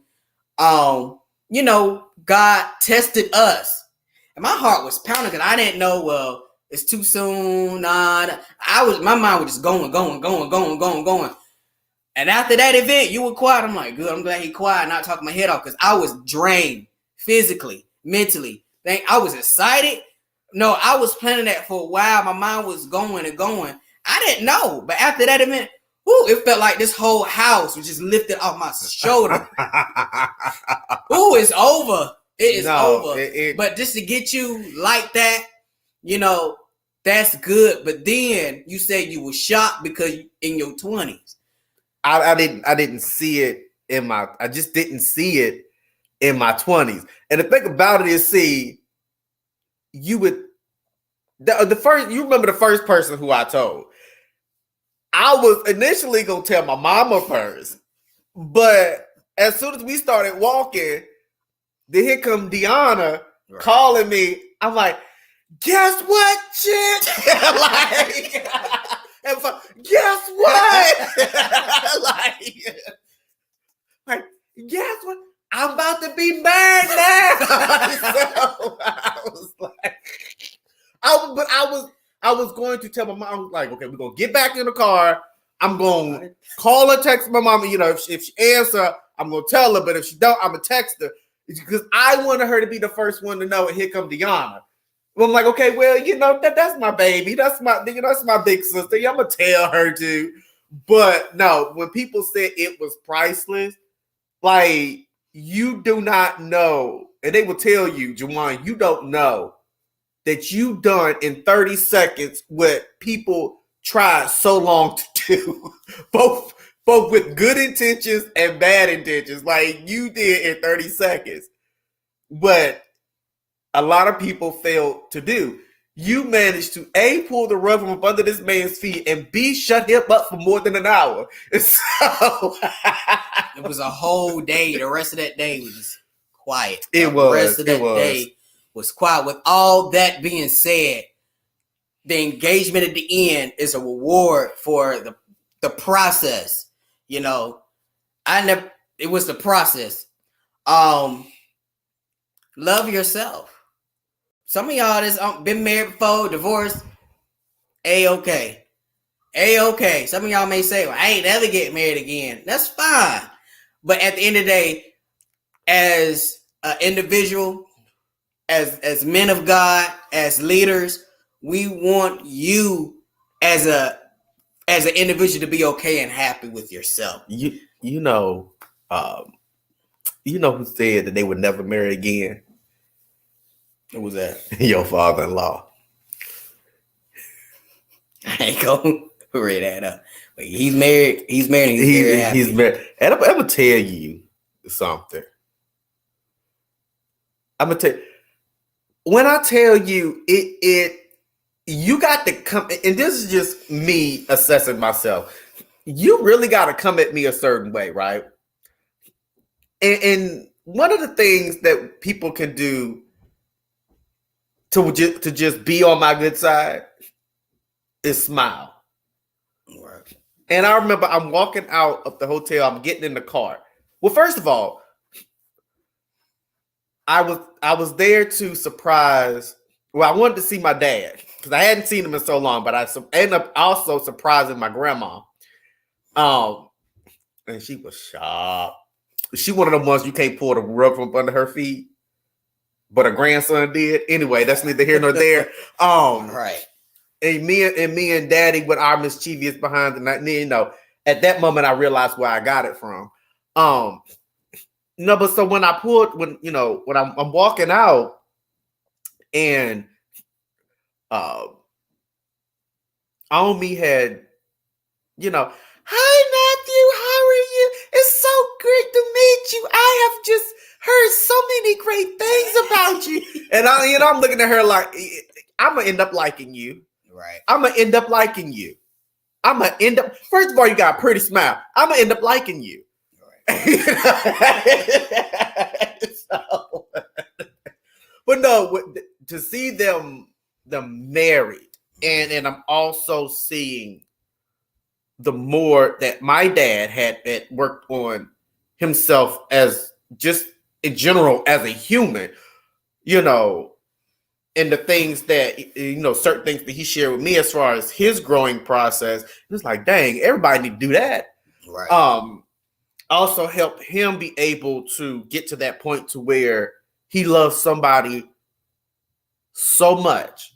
You know, God tested us. And my heart was pounding because I didn't know, well, it's too soon. My mind was just going. And after that event, you were quiet. I'm like, good, I'm glad he quiet, not talking my head off, because I was drained physically, mentally. I was excited. No, I was planning that for a while. My mind was going. I didn't know. But after that event, it felt like this whole house was just lifted off my shoulder. It's over. It is over. But just to get you like that, you know, that's good. But then you said you were shocked because in your 20s. I didn't see it I just didn't see it in my 20s. And the thing about it is, see, you remember the first person who I told. I was initially gonna tell my mama first, but as soon as we started walking, then here come Deanna calling me. I'm like, guess what, shit? Guess what? like, guess what? I'm about to be married now. So I was like, I was going to tell my mom, I was like, okay, we're gonna get back in the car. I'm gonna call or text my mom. You know, if she answer, I'm gonna tell her. But if she don't, I'm gonna text her because I wanted her to be the first one to know. And here come Deanna. Well, I'm like, okay, well, you know, that's my baby. That's my big sister. I'm gonna tell her to. But no, when people said it was priceless, like, you do not know, and they will tell you, Juwan, you don't know that you done in 30 seconds what people tried so long to do, both with good intentions and bad intentions. Like, you did in 30 seconds. But a lot of people failed to do. You managed to A, pull the rug from up under this man's feet, and B, shut him up for more than an hour. And so it was a whole day. The rest of that day was just quiet. The rest of that day was quiet. With all that being said, the engagement at the end is a reward for the process. You know, it was the process. Love yourself. Some of y'all that's been married before, divorced, A-okay. A-okay. Some of y'all may say, well, I ain't never get married again. That's fine. But at the end of the day, as an individual, as men of God, as leaders, we want you as an individual to be okay and happy with yourself. You know who said that they would never marry again? Who was that? Your father-in-law. I ain't gonna read that up. But he's married. He's married. He's married. And I'm gonna tell you something. I'm gonna tell you. When I tell you you got to come, and this is just me assessing myself. You really got to come at me a certain way, right? And one of the things that people can do to just be on my good side is smile. Right. And I remember I'm walking out of the hotel. I'm getting in the car. Well, first of all, I was there to surprise. Well, I wanted to see my dad because I hadn't seen him in so long. But I ended up also surprising my grandma. And she was shocked. She one of them ones you can't pull the rug from under her feet, but her grandson did. Anyway, that's neither here nor there. Right. And me and Daddy with our mischievous behind the night. You know, at that moment I realized where I got it from. No, but so when I'm walking out, And Omi had, hi Matthew, how are you? It's so great to meet you. I have just heard so many great things about you. And I'm looking at her like, I'm gonna end up liking you. Right. I'm gonna end up liking you. First of all, you got a pretty smile. I'm gonna end up liking you. Right. So, but no, to see them married, and I'm also seeing the more that my dad had worked on himself as just in general as a human, and the things that certain things that he shared with me as far as his growing process. It's like, dang, everybody need to do that. Right. Also helped him be able to get to that point to where he loves somebody so much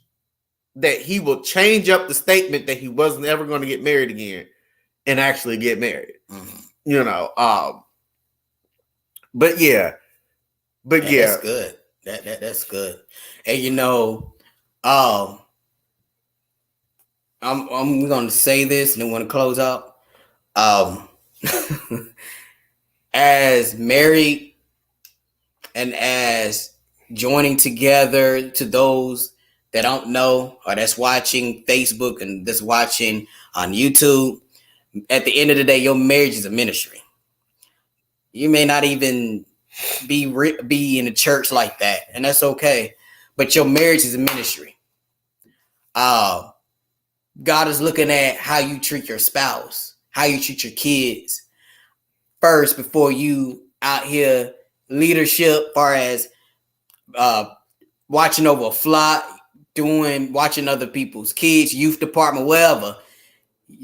that he will change up the statement that he wasn't ever going to get married again and actually get married. Mm-hmm. But yeah. That's good. That's good. And I'm gonna say this and then want to close out. As married and as joining together, to those that don't know or that's watching Facebook and that's watching on YouTube, at the end of the day, your marriage is a ministry. You may not even be in a church like that, and that's okay. But your marriage is a ministry. God is looking at how you treat your spouse, how you treat your kids first before you out here leadership, far as watching over a flock, watching other people's kids, youth department, wherever.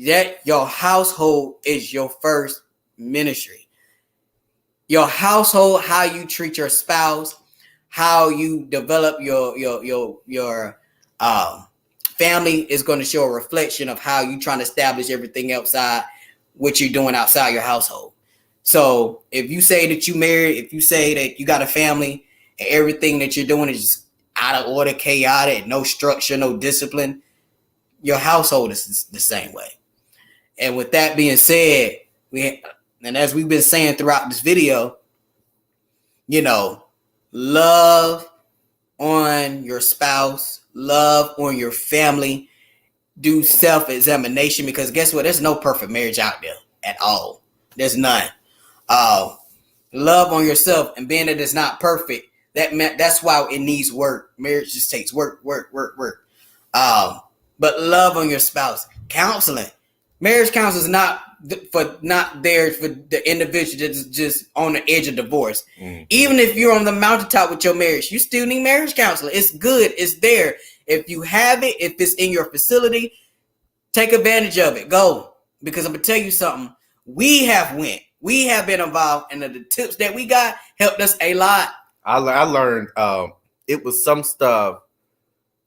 That your household is your first ministry. Your household, how you treat your spouse, how you develop your family is going to show a reflection of how you trying to establish everything outside what you're doing outside your household. So if you say that you married, if you say that you got a family and everything that you're doing is just out of order, chaotic, no structure, no discipline, your household is the same way. And with that being said, and as we've been saying throughout this video, love on your spouse, love on your family, do self-examination, because guess what? There's no perfect marriage out there at all. There's none. Love on yourself, and being that it's not perfect, that's why it needs work. Marriage just takes work. But love on your spouse. Counseling. Marriage counseling is not there for the individual that's just on the edge of divorce. Mm-hmm. Even if you're on the mountaintop with your marriage, you still need marriage counseling. It's good. It's there. If you have it, if it's in your facility, take advantage of it. Go. Because I'm going to tell you something. We have been involved, and the tips that we got helped us a lot. I learned it was some stuff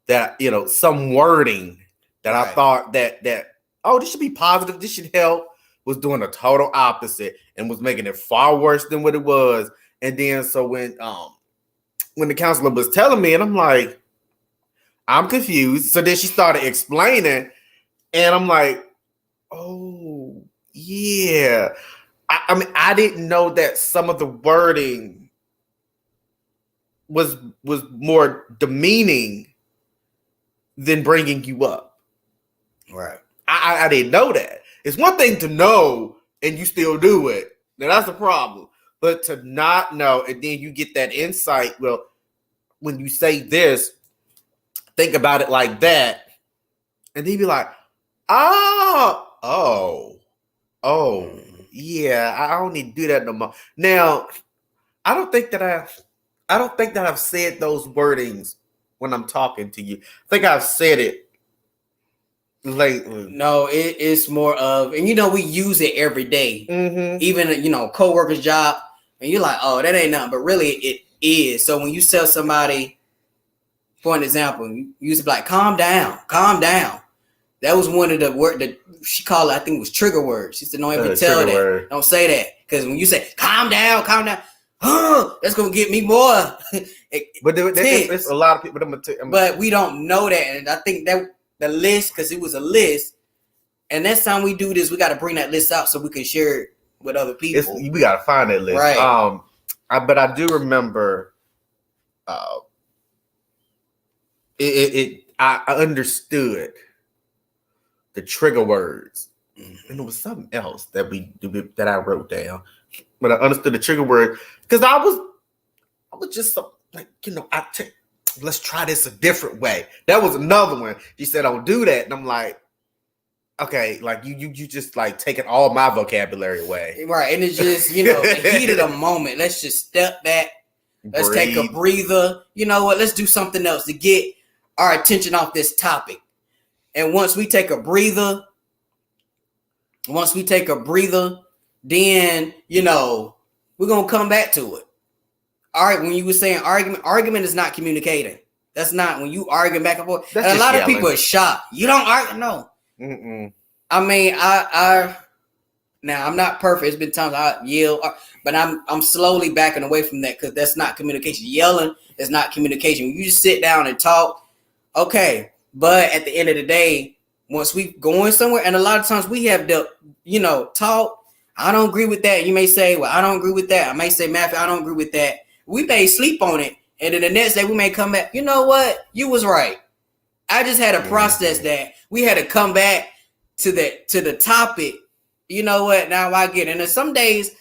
that, some wording that right. I thought that this should be positive, this should help, was doing the total opposite and was making it far worse than what it was. And then so when the counselor was telling me, and I'm like, I'm confused. So then she started explaining, and I'm like, oh yeah. I mean, I didn't know that some of the wording was more demeaning than bringing you up. Right. I didn't know that. It's one thing to know and you still do it. Now that's a problem. But to not know, and then you get that insight. Well, when you say this, think about it like that. And then you be like, oh, yeah, I don't need to do that no more. Now, I don't think that I've said those wordings when I'm talking to you. I think I've said it lately. No, it's more of, and we use it every day. Mm-hmm. Even co-worker's job, and you're like, oh, that ain't nothing, but really it is. So when you tell somebody, for an example, you used to be like, calm down. That was one of the word that she called it, I think it was trigger words. She said, don't ever tell that. Word. Don't say that. Because when you say calm down, That's gonna get me more. But it's a lot of people. But we don't know that, and I think that the list, because it was a list, and next time we do this, we got to bring that list out so we can share it with other people. We got to find that list, right? But I do remember, I understood the trigger words, and there was something else that I wrote down, but I understood the trigger word because I was just like, let's try this a different way. That was another one. She said, "Don't do that," and I'm like, okay, like you just like taking all my vocabulary away, right? And it's just the heat of the moment. Let's just step back. Let's take a breather. You know what? Let's do something else to get our attention off this topic. And once we take a breather, then we're gonna come back to it. All right, when you were saying argument is not communicating. That's not when you arguing back and forth. And a lot of people are shocked. You don't argue, no. Mm-mm. I mean, I now I'm not perfect. It's been times I yell, but I'm slowly backing away from that because that's not communication. Yelling is not communication. When you just sit down and talk, okay. But at the end of the day, once we going somewhere, and a lot of times we have the talk. I don't agree with that. You may say, well, I don't agree with that. I may say, Matthew, I don't agree with that. We may sleep on it, and then the next day we may come back. You know what? You was right. I just had to process that. We had to come back to the topic. You know what? Now I get it. And then some days,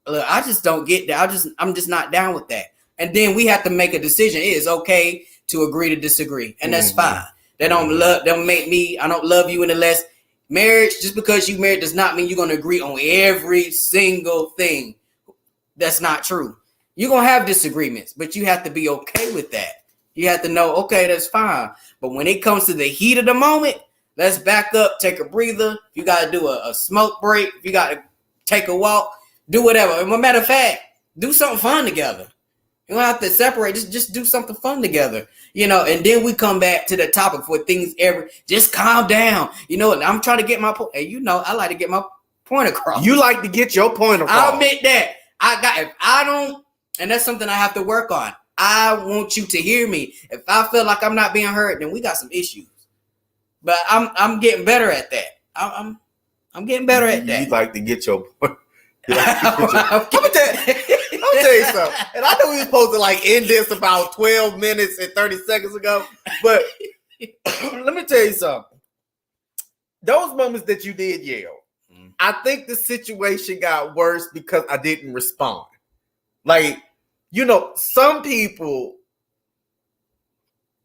look, I just don't get that. I'm just not down with that. And then we have to make a decision. It is okay to agree to disagree, and that's fine. That don't make me. I don't love you any less. Marriage, just because you married, does not mean you're gonna agree on every single thing. That's not true. You're gonna have disagreements, but you have to be okay with that. You have to know, okay, that's fine. But when it comes to the heat of the moment, let's back up, take a breather. If you got to do a smoke break, if you got to take a walk, do whatever. And matter of fact, do something fun together. You don't have to separate. Just do something fun together. And then we come back to the topic for things just calm down. And I'm trying to get my point. And I like to get my point across. You like to get your point across. I'll admit that. If I don't, and that's something I have to work on. I want you to hear me. If I feel like I'm not being heard, then we got some issues. But I'm getting better at that. I'm getting better at that. You like to get your point. I'm gonna tell you something. And I know we were supposed to end this about 12 minutes and 30 seconds ago, but let me tell you something. Those moments that you did yell, I think the situation got worse because I didn't respond. Some people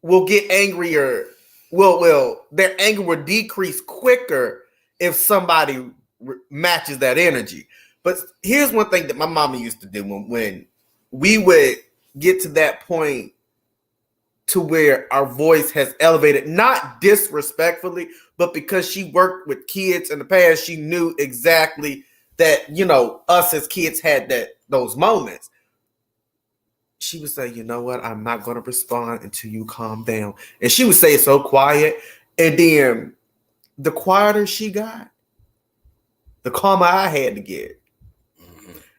will get angrier. Well, their anger will decrease quicker if somebody matches that energy. But here's one thing that my mama used to do when we would get to that point to where our voice has elevated, not disrespectfully, but because she worked with kids in the past, she knew exactly that, us as kids had those moments. She would say, you know what? I'm not going to respond until you calm down. And she would say it so quiet. And then the quieter she got, the calmer I had to get.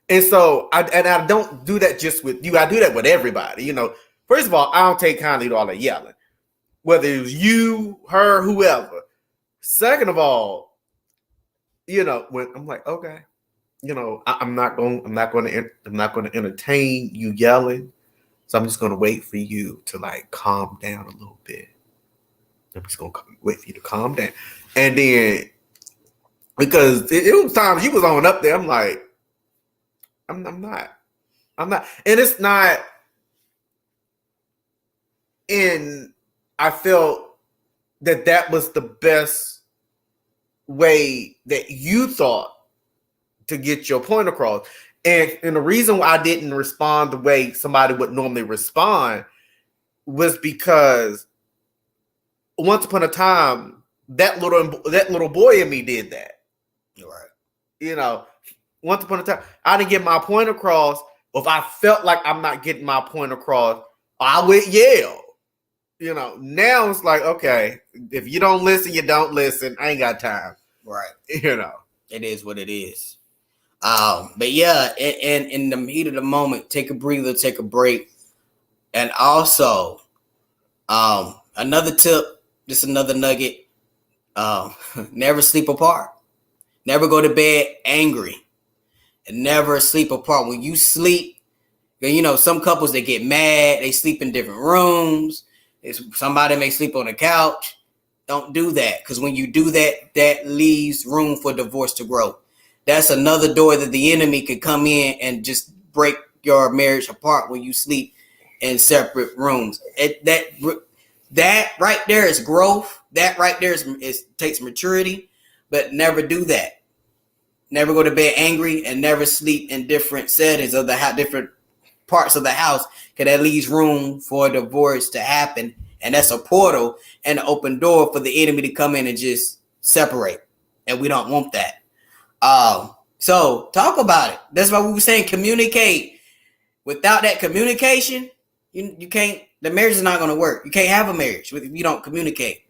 And so I don't do that just with you. I do that with everybody. First of all, I don't take kindly to all that yelling, whether it was you, her, whoever. Second of all, when I'm like, okay, I'm not going to entertain you yelling. So I'm just going to wait for you to calm down a little bit. I'm just going to wait for you to calm down. And then, because it was times you was on up there, I'm like, I'm not. And it's not. And I felt that was the best way that you thought to get your point across. And the reason why I didn't respond the way somebody would normally respond was because once upon a time, that little boy in me did that. Right. Once upon a time, I didn't get my point across. Or if I felt like I'm not getting my point across, I would yell. Now it's like, okay, if you don't listen, you don't listen. I ain't got time. Right. It is what it is. But yeah, in the heat of the moment, take a breather, take a break. And also, another tip, just another nugget, never sleep apart. Never go to bed angry. And never sleep apart. When you sleep, you know, some couples, they get mad, they sleep in different rooms. Somebody may sleep on the couch. Don't do that, because when you do that, that leaves room for divorce to grow. That's another door that the enemy could come in and just break your marriage apart when you sleep in separate rooms. That right there is growth. That right there takes maturity, but never do that. Never go to bed angry and never sleep in different settings of the different parts of the house, because that leaves room for a divorce to happen. And that's a portal and an open door for the enemy to come in and just separate. And we don't want that. So talk about it. That's why we were saying communicate. Without that communication, you can't, the marriage is not going to work. You can't have a marriage if you don't communicate.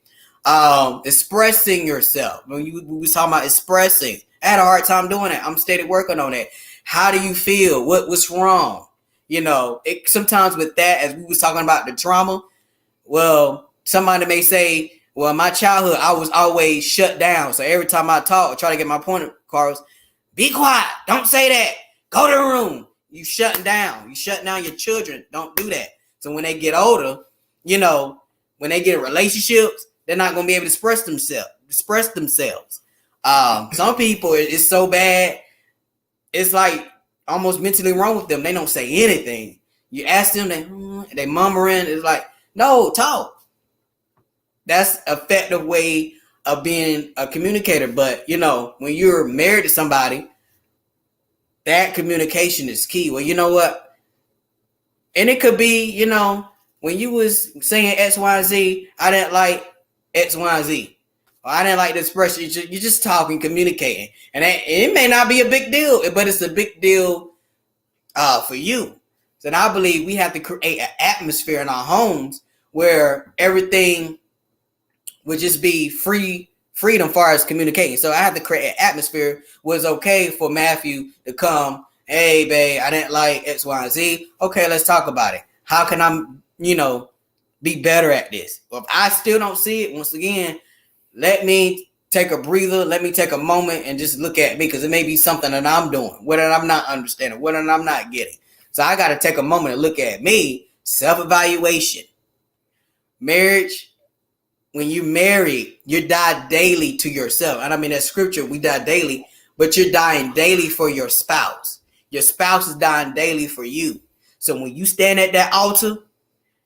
Expressing yourself. When we was talking about expressing, I had a hard time doing that. I'm steady working on that. How do you feel? What's wrong? You know, sometimes with that, as we was talking about the trauma, well, somebody may say, well, in my childhood, I was always shut down. So every time I talk, I try to get my point across. Be quiet. Don't say that. Go to the room. You shutting down. You shutting down your children. Don't do that. So when they get older, you know, when they get in relationships, they're not going to be able to express themselves. Some people, it's so bad, it's like almost mentally wrong with them. They don't say anything. You ask them, they murmuring. It's like, no, talk. That's an effective way of being a communicator. But, you know, when you're married to somebody, that communication is key. Well, you know what? And it could be, you know, when you was saying X, Y, Z, I didn't like X, Y, Z. I didn't like the expression. You're just talking, communicating. And it may not be a big deal, but it's a big deal for you. So I believe we have to create an atmosphere in our homes where everything would just be freedom as far as communicating. So I have to create an atmosphere where it's okay for Matthew to come, hey, babe, I didn't like X, Y, and Z. Okay, let's talk about it. How can I, you know, be better at this? Well, if I still don't see it, once again, let me take a breather. Let me take a moment and just look at me, because it may be something that I'm doing, whether I'm not understanding, whether I'm not getting. So I got to take a moment and look at me. Self-evaluation. Marriage, when you're married, you die daily to yourself. And I mean, that scripture, we die daily, but you're dying daily for your spouse. Your spouse is dying daily for you. So when you stand at that altar,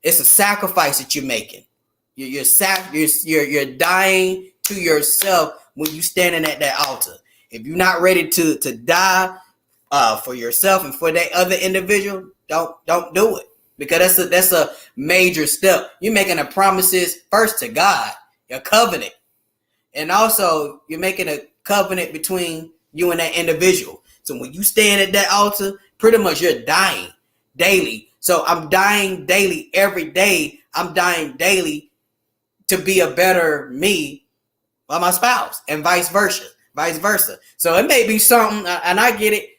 it's a sacrifice that you're making. You're dying to yourself when you standing at that altar. If you're not ready to die for yourself and for that other individual, don't do it, because that's a major step. You're making a promises first to God, your covenant, and also you're making a covenant between you and that individual. So when you stand at that altar, pretty much you're dying daily. So I'm dying daily every day. I'm dying daily to be a better me by my spouse, and vice versa. So it may be something, and I get it.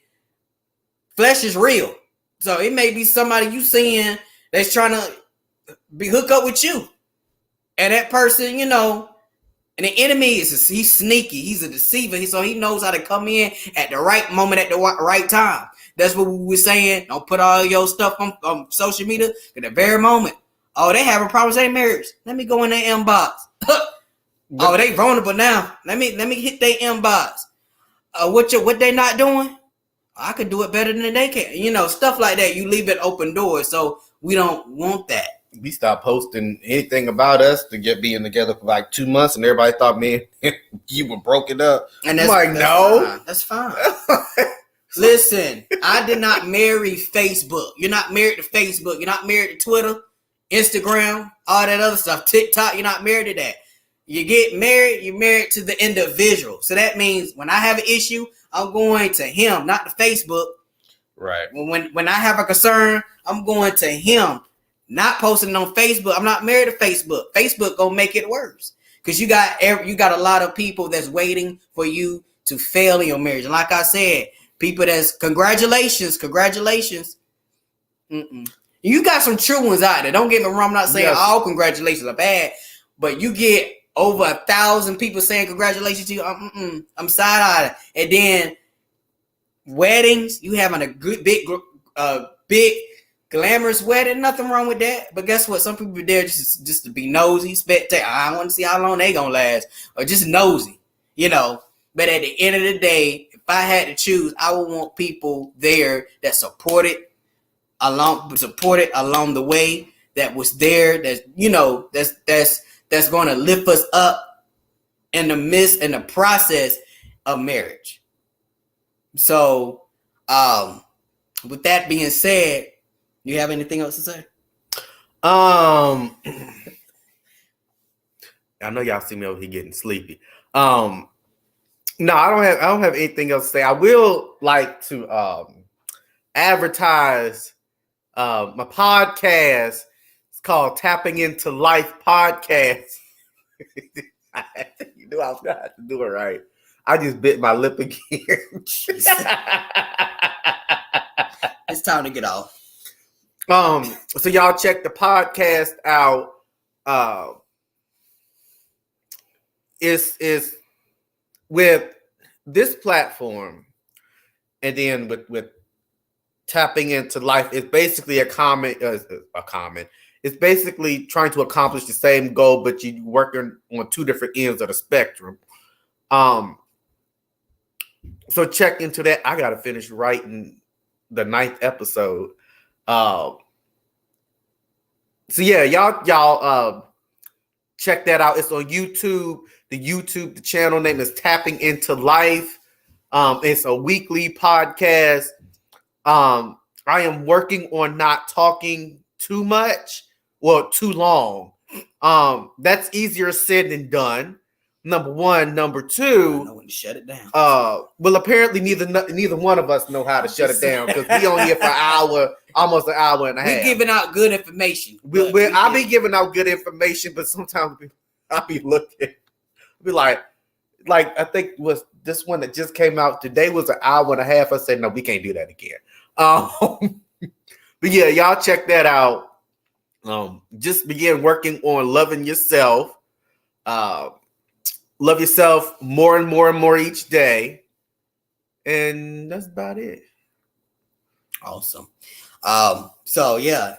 Flesh is real. So it may be somebody you seeing that's trying to hook up with you. And that person, you know, and the enemy he's sneaky. He's a deceiver. So he knows how to come in at the right moment, at the right time. That's what we were saying. Don't put all your stuff on social media at the very moment. Oh, they have a problem with their marriage. Let me go in their inbox. Oh, they vulnerable now. Let me hit their inbox. What they not doing? I could do it better than they can. You know, stuff like that. You leave it open doors. So we don't want that. We stopped posting anything about us to being together for like 2 months, and everybody thought, man, you were broken up. And I'm like, no. That's fine. Listen, I did not marry Facebook. You're not married to Facebook. You're not married to Twitter, Instagram, all that other stuff. TikTok, you're not married to that. You get married, you're married to the individual. So that means when I have an issue, I'm going to him, not to Facebook. Right. When I have a concern, I'm going to him, not posting on Facebook. I'm not married to Facebook. Facebook gonna make it worse, because you got a lot of people that's waiting for you to fail in your marriage. And like I said, people that's congratulations. You got some true ones out there. Don't get me wrong. I'm not saying all congratulations are bad, but you get over 1,000 people saying congratulations to you. I'm side-eyed. And then weddings, you having a good big glamorous wedding. Nothing wrong with that. But guess what? Some people are there just to be nosy, spectate. I want to see how long they gonna last, or just nosy, you know. But at the end of the day, if I had to choose, I would want people there that supported along the way, that was there, that's, you know, that's going to lift us up in the midst and the process of marriage. So, with that being said, you have anything else to say? I know y'all see me over here getting sleepy. No, I don't have anything else to say. I will like to advertise my podcast. It's called Tapping Into Life Podcast. You knew I was gonna have to do it right. I just bit my lip again. It's time to get off. So y'all check the podcast out. Is with this platform, and then with Tapping Into Life, it's basically a comment. It's basically trying to accomplish the same goal, but you're working on two different ends of the spectrum. So check into that. I gotta finish writing the 9th episode. So yeah, y'all check that out. It's on YouTube. The channel name is Tapping Into Life. It's a weekly podcast. I am working on not talking too much, well, too long. That's easier said than done. Number one. Number two, I know when to shut it down. Well, apparently neither one of us know how to shut it down, because we on here for an hour, almost an hour and a half. We're giving out good information. I'll be giving out good information, but sometimes I'll be looking. I'll be like I think was this one that just came out today was an hour and a half. I said, no, we can't do that again. But yeah, y'all check that out. Just begin working on loving yourself. Love yourself more and more and more each day. And that's about it. Awesome. So yeah,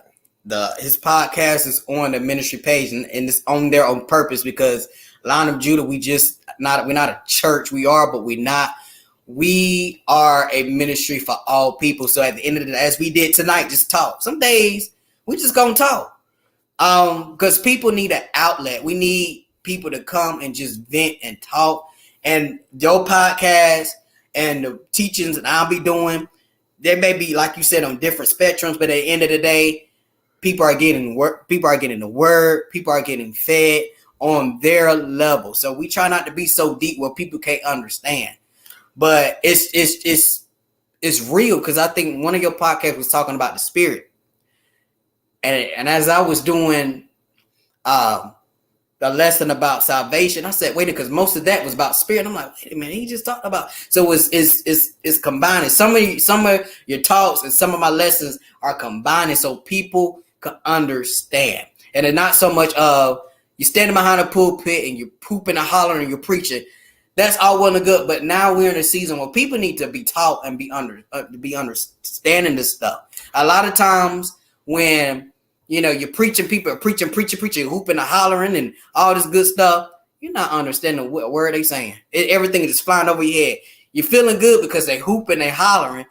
his podcast is on the ministry page, and it's on there on purpose, because Lion of Judah, we're not a church. We are, but we're not. We are a ministry for all people. So at the end of the day, as we did tonight, just talk. Some days we just gonna talk. Because people need an outlet. We need people to come and just vent and talk. And your podcast and the teachings that I'll be doing, they may be, like you said, on different spectrums, but at the end of the day, people are getting work. People are getting the word. People are getting fed on their level. So we try not to be so deep where people can't understand. But it's real, because I think one of your podcasts was talking about the spirit. And as I was doing the lesson about salvation, I said, wait, because most of that was about spirit. I'm like, wait a minute, he just talked about. So it's combining. Some of your talks and some of my lessons are combining so people can understand. And it's not so much of you're standing behind a pulpit and you're pooping and hollering and you're preaching. That's all well and good. But now we're in a season where people need to be taught and be understanding this stuff. A lot of times when you're preaching, people are preaching, hooping and hollering and all this good stuff, you're not understanding what word they saying. Everything is just flying over your head. You're feeling good because they hooping, they hollering.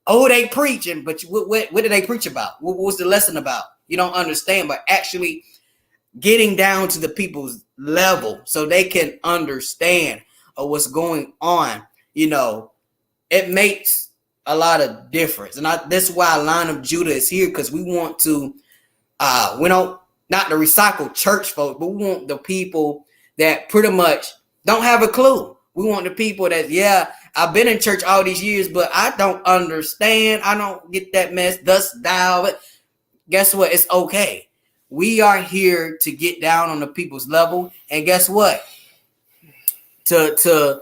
Oh, they preaching, but what did they preach about? What was the lesson about? You don't understand, but actually getting down to the people's level so they can understand what's going on, it makes a lot of difference. And that's why Lion of Judah is here, because we want to, we don't, not the recycled church folk, but we want the people that pretty much don't have a clue. We want the people that, I've been in church all these years, but I don't understand. I don't get that mess. Thus thou. But guess what? It's okay. We are here to get down on the people's level. And guess what? To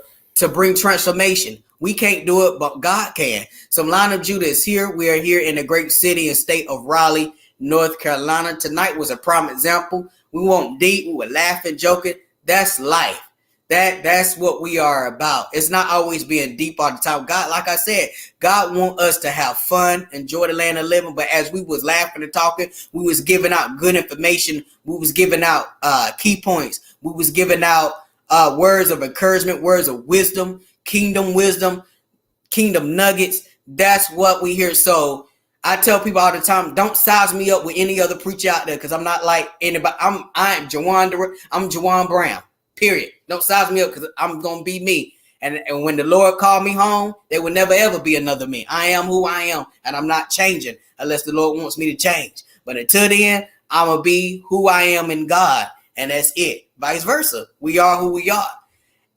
bring transformation. We can't do it, but God can. So Line of Judah is here. We are here in the great city and state of Raleigh, North Carolina. Tonight was a prime example. We weren't deep. We were laughing, joking. That's life. That's what we are about. It's not always being deep all the time. God, like I said, God wants us to have fun, enjoy the land of living. But as we was laughing and talking, we was giving out good information. We was giving out key points. We was giving out words of encouragement, words of wisdom, kingdom nuggets. That's what we hear. So I tell people all the time, don't size me up with any other preacher out there, because I'm not like anybody. I'm Jawan Brown. Period. Don't size me up, because I'm gonna be me. And when the Lord called me home, there will never ever be another me. I am who I am, and I'm not changing unless the Lord wants me to change. But until then, I'm gonna be who I am in God, and that's it. Vice versa. We are who we are.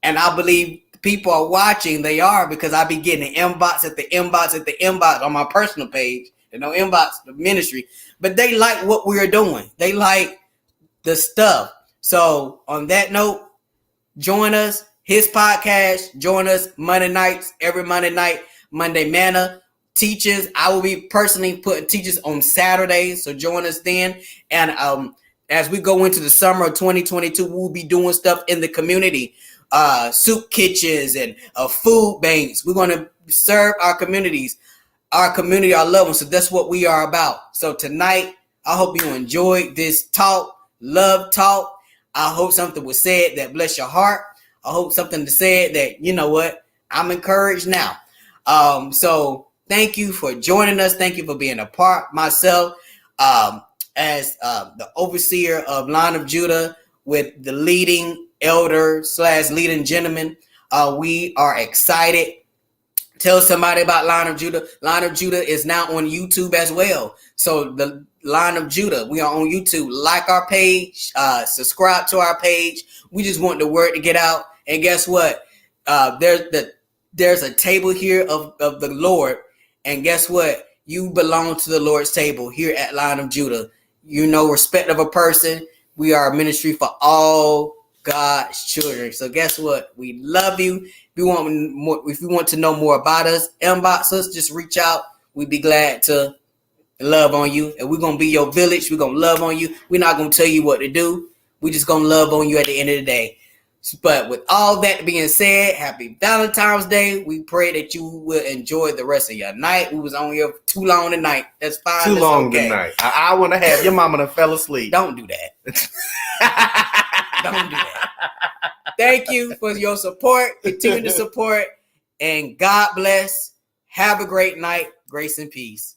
And I believe people are watching. They are, because I be getting the inbox at the inbox on my personal page. Inbox the ministry. But they like what we're doing. They like the stuff. So on that note, join us, his podcast. Join us Monday nights, every Monday night, Monday Manna teachers. I will be personally putting teachers on Saturdays. So join us then. And as we go into the summer of 2022, we'll be doing stuff in the community. Soup kitchens and food banks. We're going to serve our communities, our loved ones. So that's what we are about. So tonight, I hope you enjoyed this love talk. I hope something was said that bless your heart. I hope something was said that, you know what, I'm encouraged now. So thank you for joining us. Thank you for being a part. Myself, as the overseer of Line of Judah, with the leading elder / leading gentleman, we are excited. Tell somebody about Line of Judah. Line of Judah is now on YouTube as well. So the Line of Judah, we are on YouTube. Like our page, subscribe to our page. We just want the word to get out. And guess what? There's a table here of the Lord. And guess what? You belong to the Lord's table here at Line of Judah. Respect of a person. We are a ministry for all God's children. So guess what? We love you. If you want to know more about us, inbox us, just reach out. We'd be glad to love on you. And we're going to be your village. We're going to love on you. We're not going to tell you what to do. We're just going to love on you at the end of the day. But with all that being said, happy Valentine's Day. We pray that you will enjoy the rest of your night. We was on here too long tonight. That's fine. Too long tonight. I want to have your mama done fell asleep. Don't do that. Don't do that. Thank you for your support. Continue to support. And God bless. Have a great night. Grace and peace.